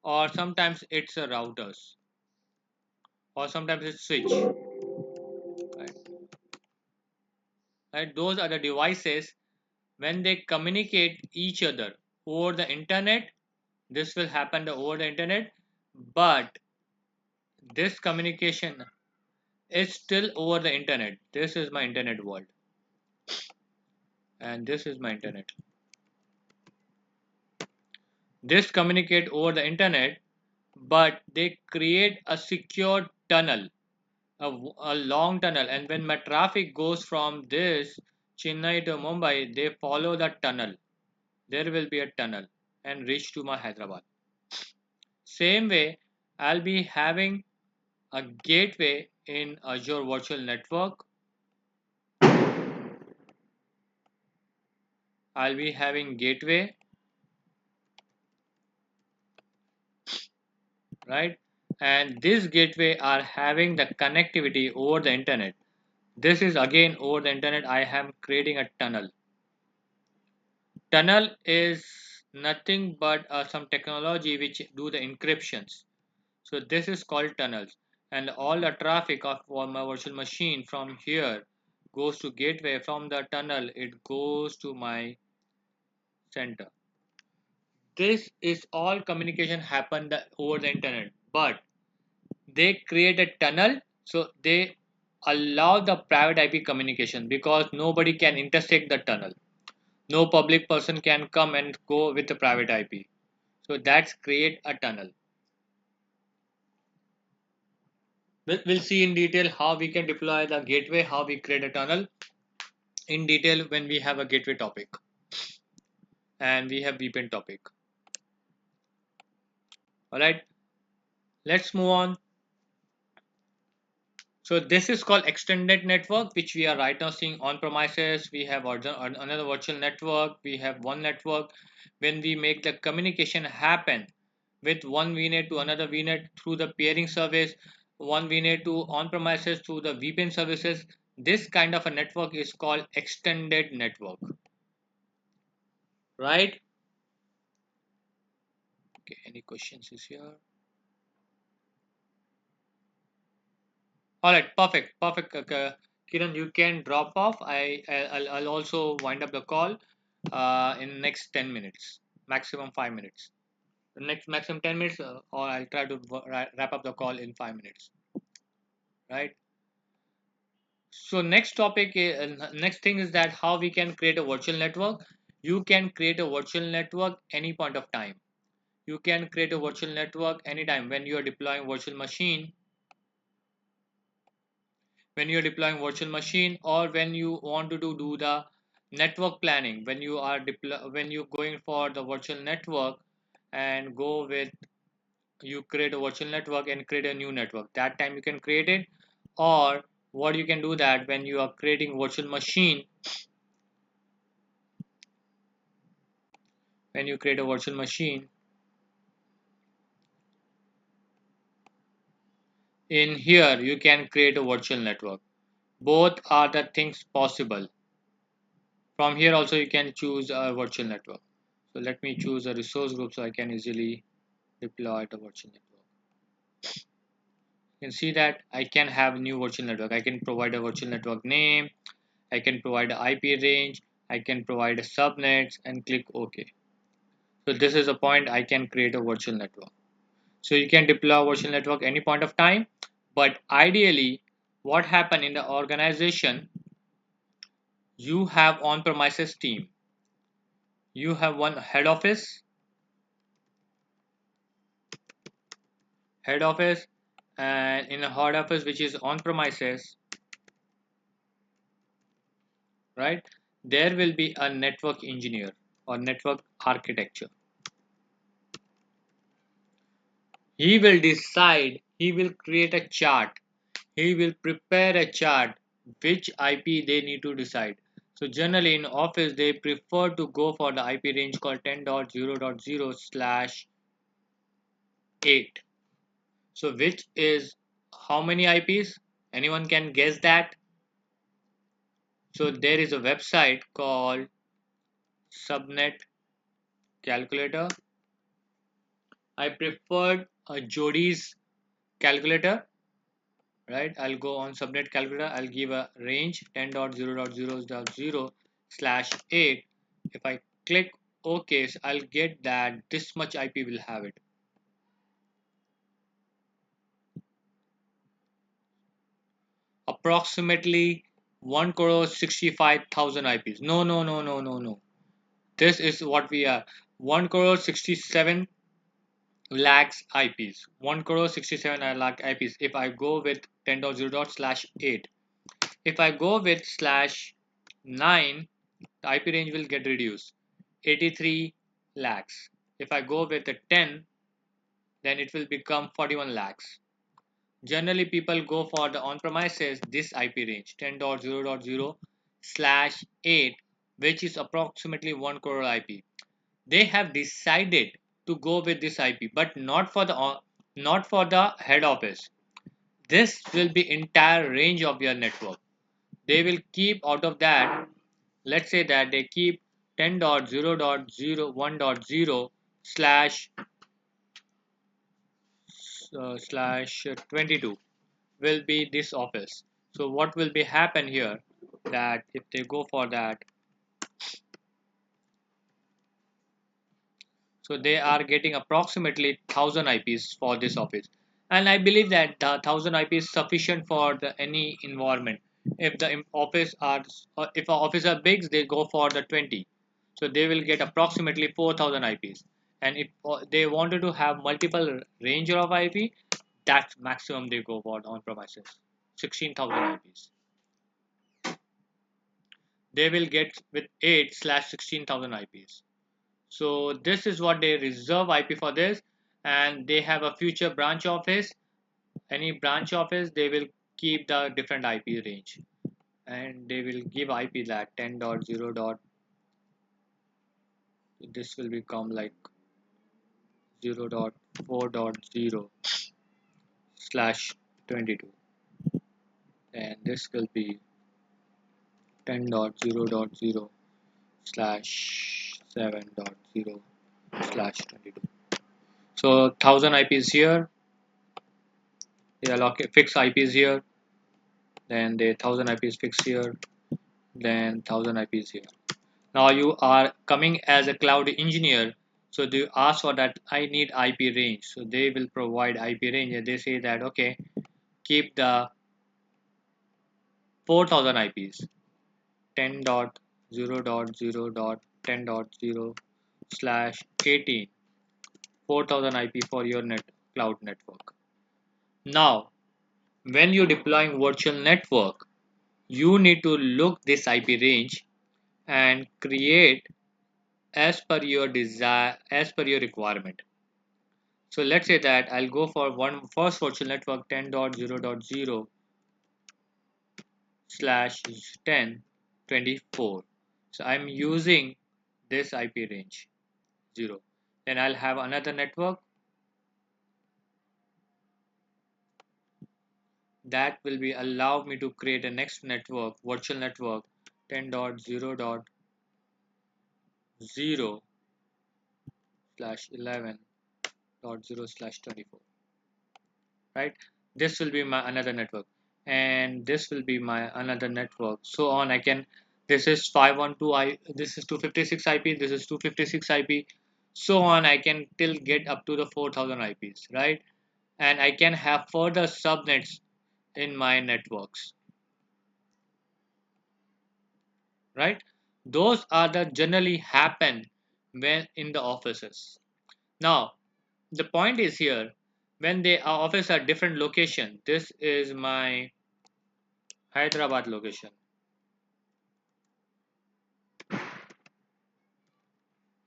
or sometimes it's a routers, or sometimes it's switch. Right? Right? Those are the devices when they communicate each other over the internet. This will happen over the internet, but this communication is still over the internet. This is my internet world, and this is my internet. This communicate over the internet, but they create a secure tunnel, a long tunnel. And when my traffic goes from this Chennai to Mumbai, they follow the tunnel. There will be a tunnel and reach to my Hyderabad. Same way, I'll be having a gateway in Azure Virtual Network. I'll be having gateway, right? And this gateway are having the connectivity over the internet. This is again over the internet. I am creating a tunnel. Tunnel is nothing but some technology which do the encryptions. So this is called tunnels, and all the traffic of my virtual machine from here goes to gateway. From the tunnel it goes to my center. This is all communication happen over the internet, but they create a tunnel, so they allow the private IP communication because nobody can intersect the tunnel. No public person can come and go with the private IP. So that's create a tunnel. We'll see in detail how we can deploy the gateway, how we create a tunnel in detail when we have a gateway topic and we have VPN topic. All right, let's move on. So this is called extended network, which we are right now seeing on premises. We have another virtual network. We have one network. When we make the communication happen with one VNet to another VNet through the peering service, one VNet to on premises through the VPN services, this kind of a network is called extended network, right? Okay, any questions is here? All right, perfect. Kiran, you can drop off. I'll also wind up the call in next 10 minutes, maximum 5 minutes. The next maximum 10 minutes, or I'll try to wrap up the call in 5 minutes, right? So next topic, next thing is that how we can create a virtual network. You can create a virtual network any point of time. You can create a virtual network anytime when you are deploying virtual machine, or when you want to do the network planning, when you are when you going for the virtual network and go with, you create a virtual network and create a new network, that time you can create it. Or what you can do that when you are creating virtual machine, when you create a virtual machine, in here you can create a virtual network. Both are the things possible. From here also you can choose a virtual network. So let me choose a resource group so I can easily deploy the virtual network. You can see that I can have a new virtual network. I can provide a virtual network name. I can provide an IP range. I can provide a subnets and click OK. So this is a point I can create a virtual network. So you can deploy a virtual network any point of time, but ideally what happen in the organization, you have on-premises team. You have one head office, and in a head office which is on-premises, right? There will be a network engineer or network architecture. He will decide, he will create a chart, he will prepare a chart which IP they need to decide. So generally in office they prefer to go for the IP range called 10.0.0/8. So which is how many IPs? Anyone can guess that? So there is a website called Subnet Calculator. I preferred a Jody's calculator, right? I'll go on subnet calculator. I'll give a range 10.0.0.0/8. If I click OK, so I'll get that this much IP will have it. Approximately 1 crore 65,000 IPs. No, no, no, no, no, no. This is what we are. 1 crore 67 lakhs IPs. 1 crore 67 lakh IPs. If I go with 10.0.0/8. If I go with /9, the IP range will get reduced. 83 lakhs. If I go with a 10, then it will become 41 lakhs. Generally, people go for the on-premises this IP range 10.0.0/8, which is approximately 1 crore IP. They have decided to go with this IP, but not for the head office. This will be entire range of your network. They will keep out of that. Let's say that they keep 10.0.0.1.0 slash 22 will be this office. So what will be happen here, that if they go for that, so they are getting approximately 1000 IPs for this office, and I believe that the 1000 IP is sufficient for the any environment. If the office are if a office are big, they go for the 20, so they will get approximately 4000 IPs. And if they wanted to have multiple range of IP, that's maximum they go for on premises, 16,000 IPs. They will get with 8/16,000 IPs. So this is what they reserve IP for this, and they have a future branch office. Any branch office, they will keep the different IP range, and they will give IP that 10.0 dot. This will become like 0.4.0/22, and this will be 10.0.0/7.0/22. So 1000 IPs here, they allocate fixed IPs here, then the 1000 IPs fixed here, then 1000 IPs here. Now you are coming as a cloud engineer, so they ask for that I need IP range. So they will provide IP range, and they say that okay, keep the 4000 IPs 10.0.0.10.0/18, 4000 IP for your cloud network. Now when you're deploying virtual network, you need to look this IP range and create as per your desire, as per your requirement. So let's say that I'll go for one first virtual network 10.0.0/1024. So I'm using this IP range 0. Then I'll have another network that will be allow me to create a next network, virtual network 10.0.0/11.0/24, right? This will be my another network, and this will be my another network, so on. I can This is 512 this is 256 IP, this is 256 IP, so on. I can till get up to the 4000 IPs, right? And I can have further subnets in my networks, right? Those are the generally happen when in the offices. Now, the point is here, when they are office at different location, this is my Hyderabad location.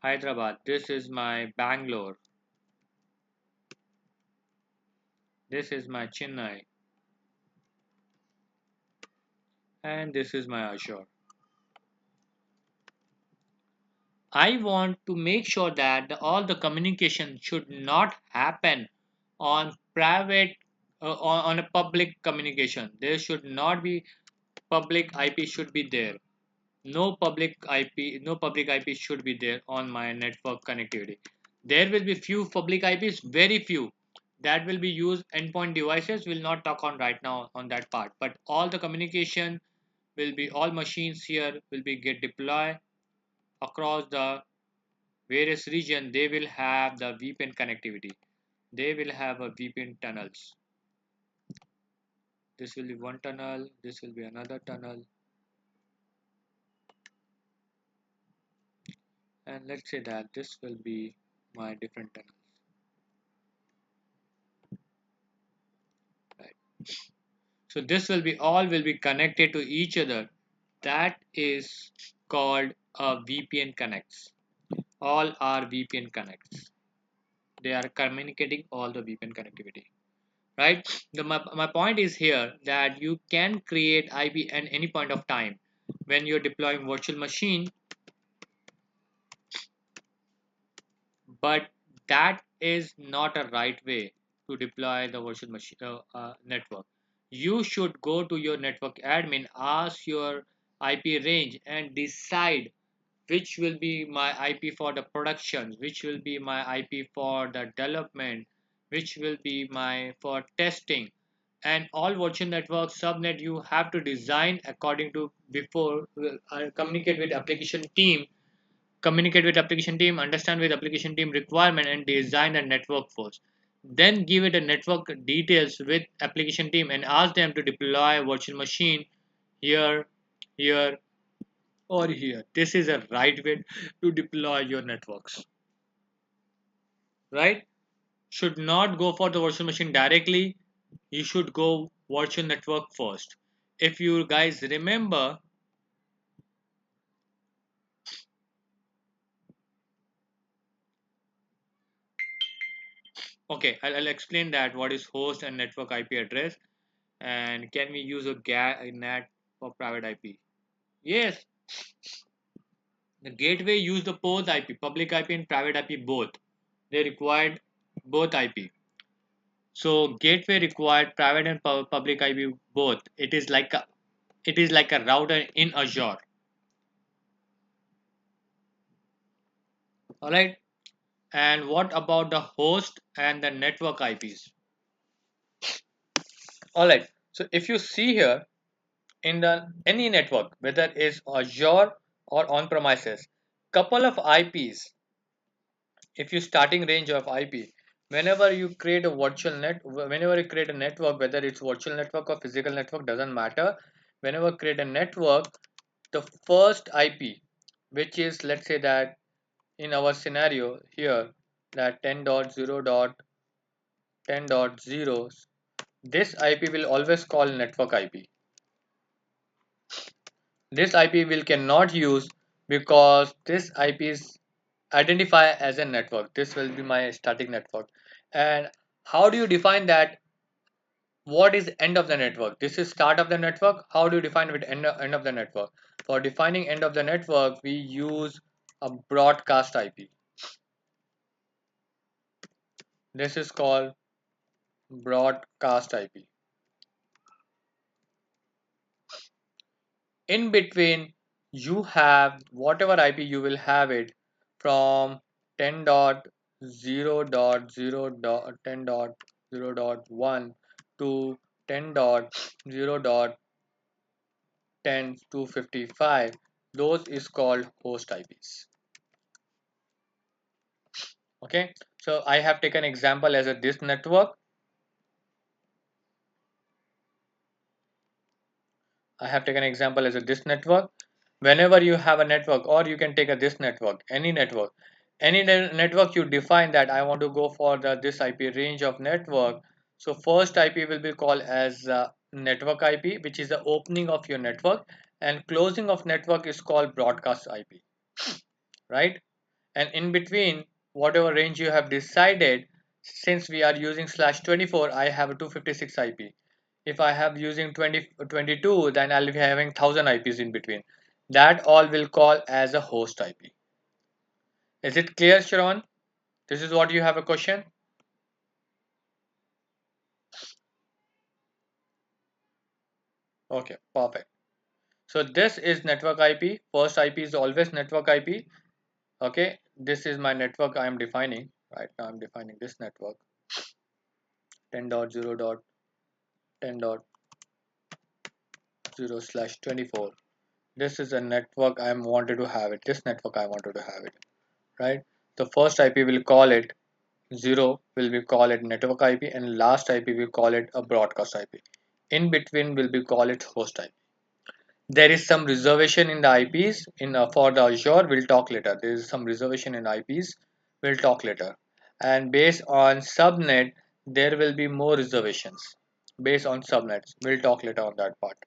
Hyderabad. This is my Bangalore. This is my Chennai. And this is my Azure. I want to make sure that all the communication should not happen on private on a public communication. There should not be public IP should be there. No public IP should be there on my network connectivity. There will be few public IPs, very few, that will be used endpoint devices. Will not talk on right now on that part, but all the communication will be, all machines here will be get deployed across the various region. They will have the VPN connectivity. They will have a VPN tunnels. This will be one tunnel, this will be another tunnel, and let's say that this will be my different tunnel, right? So this will be all will be connected to each other. That is called a VPN connects. All are VPN connects. They are communicating all the VPN connectivity, right? My point is here that you can create IP at any point of time when you're deploying virtual machine, but that is not a right way to deploy the virtual machine network. You should go to your network admin, ask your IP range, and decide which will be my IP for the production, which will be my IP for the development, which will be my for testing. And all virtual network subnet you have to design according to before communicate with application team, understand with application team requirement, and design a network first. Then give it a network details with application team and ask them to deploy virtual machine here, here, or here. This is a right way to deploy your networks, right? Should not go for the virtual machine directly. You should go virtual network first. If you guys remember, okay, I'll explain that what is host and network IP address, and can we use a NAT for private IP? Yes, the gateway use the both IP, public IP and private IP both. They required both IP. So gateway required private and public IP both. It is like a router in Azure. All right. And what about the host and the network IPs? All right. So if you see here in the any network, whether it's Azure or on premises, couple of IPs. If you starting range of IP, whenever you create a virtual net, whenever you create a network, whether it's virtual network or physical network, doesn't matter. Whenever create a network, the first IP, which is, let's say that in our scenario here, that 10.0.10.0, this IP will always call network IP. This IP will cannot use because this IP is identify as a network. This will be my static network. And how do you define that? What is end of the network? This is start of the network. How do you define with end of the network? For defining end of the network, we use a broadcast IP. This is called broadcast IP. In between, you have whatever IP you will have it from 10.0.0.10.0.1 to 10.0.10 to 55. those is called host IPs. Okay, so I have taken example as a this network. I have taken example as a this network. Whenever you have a network, or you can take a this network, any network, network you define that I want to go for the this IP range of network. So first IP will be called as network IP, which is the opening of your network, and closing of network is called broadcast IP, right? And in between, whatever range you have decided, since we are using /24, I have a 256 IP. If I have using 2022, then I'll be having 1000 IPs in between. That all will call as a host IP. Is it clear, Sharon? This is what you have a question? Okay, perfect. So this is network IP. First IP is always network IP. Okay, this is my network I am defining. Right now I'm defining this network 10.0.10.0/24. This is a network I wanted to have it. This network I wanted to have it. Right. The first IP will call it 0, will be call it network IP, and last IP will call it a broadcast IP. In between will be call it host IP. There is some reservation in the IPs in for the Azure. We'll talk later. There is some reservation in IPs. We'll talk later. And based on subnet, there will be more reservations based on subnets. We'll talk later on that part.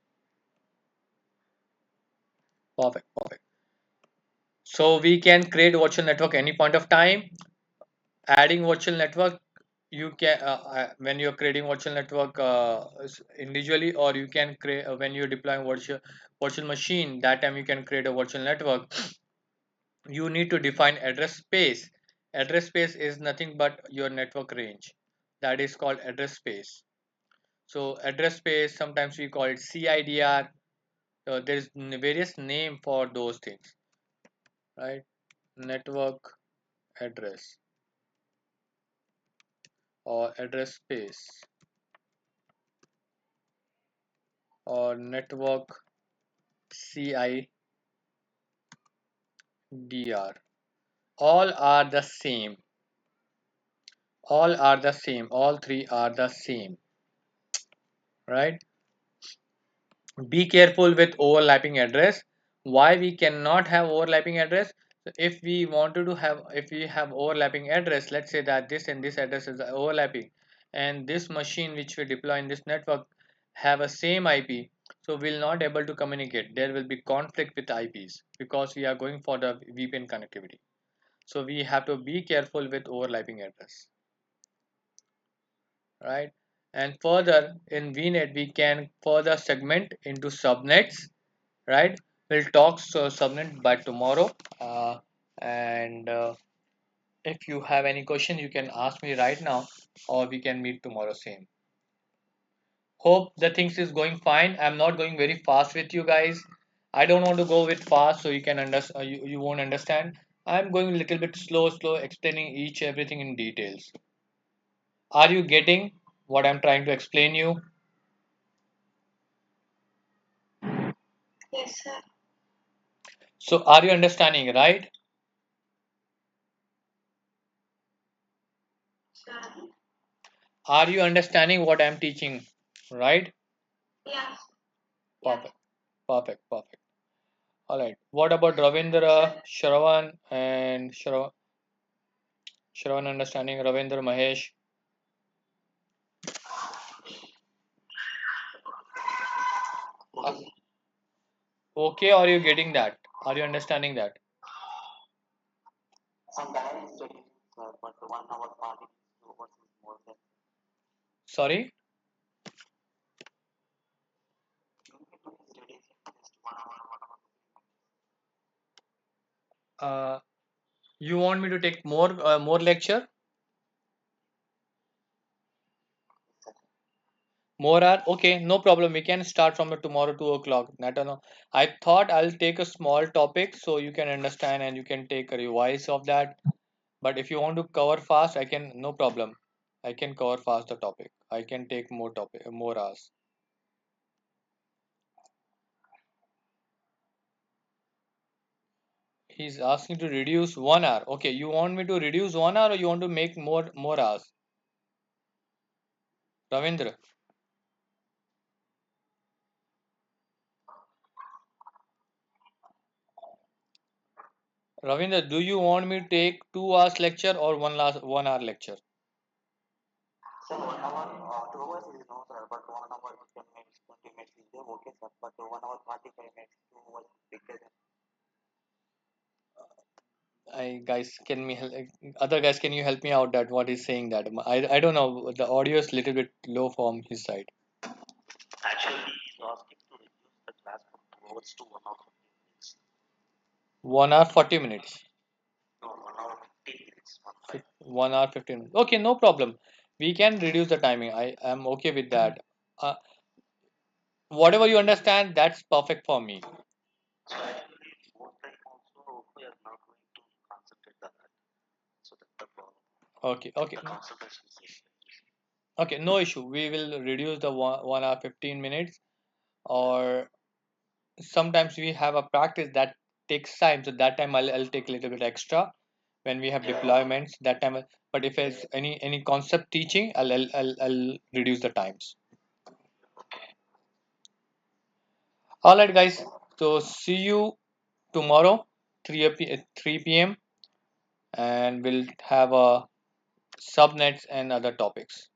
Perfect, perfect. So we can create virtual network any point of time. Adding virtual network, you can when you're creating virtual network individually, or you can create when you're deploying virtual machine. That time you can create a virtual network. You need to define address space. Address space is nothing but your network range. That is called address space. So address space, sometimes we call it CIDR. There is various name for those things, right? Network address or address space or network CIDR. All are the same. All are the same. All three are the same, right? Be careful with overlapping address. Why we cannot have overlapping address? So if we wanted to have, if we have overlapping address, let's say that this and this address is overlapping, and this machine which we deploy in this network have a same IP, so we'll not able to communicate. There will be conflict with IPs because we are going for the VPN connectivity. So we have to be careful with overlapping address, right? And further in VNet we can further segment into subnets, right? We'll talk subnet by tomorrow. And if you have any question, you can ask me right now, or we can meet tomorrow same. Hope the things is going fine. I'm not going very fast with you guys. I don't want to go with fast so you can understand. You won't understand. I'm going a little bit slow, explaining each everything in details. Are you getting what I'm trying to explain you? Yes, sir. So are you understanding, right? Sir. Are you understanding what I'm teaching, right? Yes. Yeah. Perfect, perfect, perfect. All right. What about Ravindra, Shravan, and Shravan understanding Ravindra, Mahesh? Uh, okay, are you getting that? Are you understanding that? Some time is studying, sir, but 1 hour part is 2 hours is more than Sorry? unit 2 is reducing just 1 hour, 1 hour. Uh, you want me to take more lecture? More hour? Okay, no problem. We can start from the tomorrow 2 o'clock. I don't know. I thought I'll take a small topic so you can understand and you can take a revise of that. But if you want to cover fast, I can, no problem. I can cover fast the topic. I can take more hours. He's asking to reduce 1 hour. Okay, you want me to reduce 1 hour or you want to make more hours? Ravindra. Ravindra, do you want me to take 2 hours lecture or 1 hour lecture? Sir, 1 hour, 2 hours is no, sir, but 1 hour, 10 minutes, 20 minutes is there, okay, sir, but 1 hour, 45 minutes, 2 hours, bigger than. I guys, other guys, can you help me out that what he's saying that I don't know, the audio is little bit low from his side. Actually, he's asking to reduce the class from 2 hours to 1 hour 15 minutes. 1 hour 40 minutes. No, 1 hour 15 minutes, not 5. 1 hour 15 minutes. Okay, no problem. We can reduce the timing. I am okay with that. Uh, Whatever you understand, that's perfect for me. So actually, both time also we are not going to concentrate on that. So that's the problem. Okay, okay, The concentration is okay. No issue. We will reduce the 1 hour 15 minutes. Or sometimes we have a practice that takes time. So that time I'll take a little bit extra when we have deployments. That time, but if there's any concept teaching, I'll reduce the times. All right, guys. So see you tomorrow, 3 p.m. and we'll have a subnets and other topics.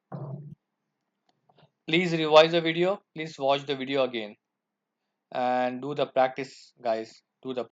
Please revise the video. Please watch the video again and do the practice, guys. Do the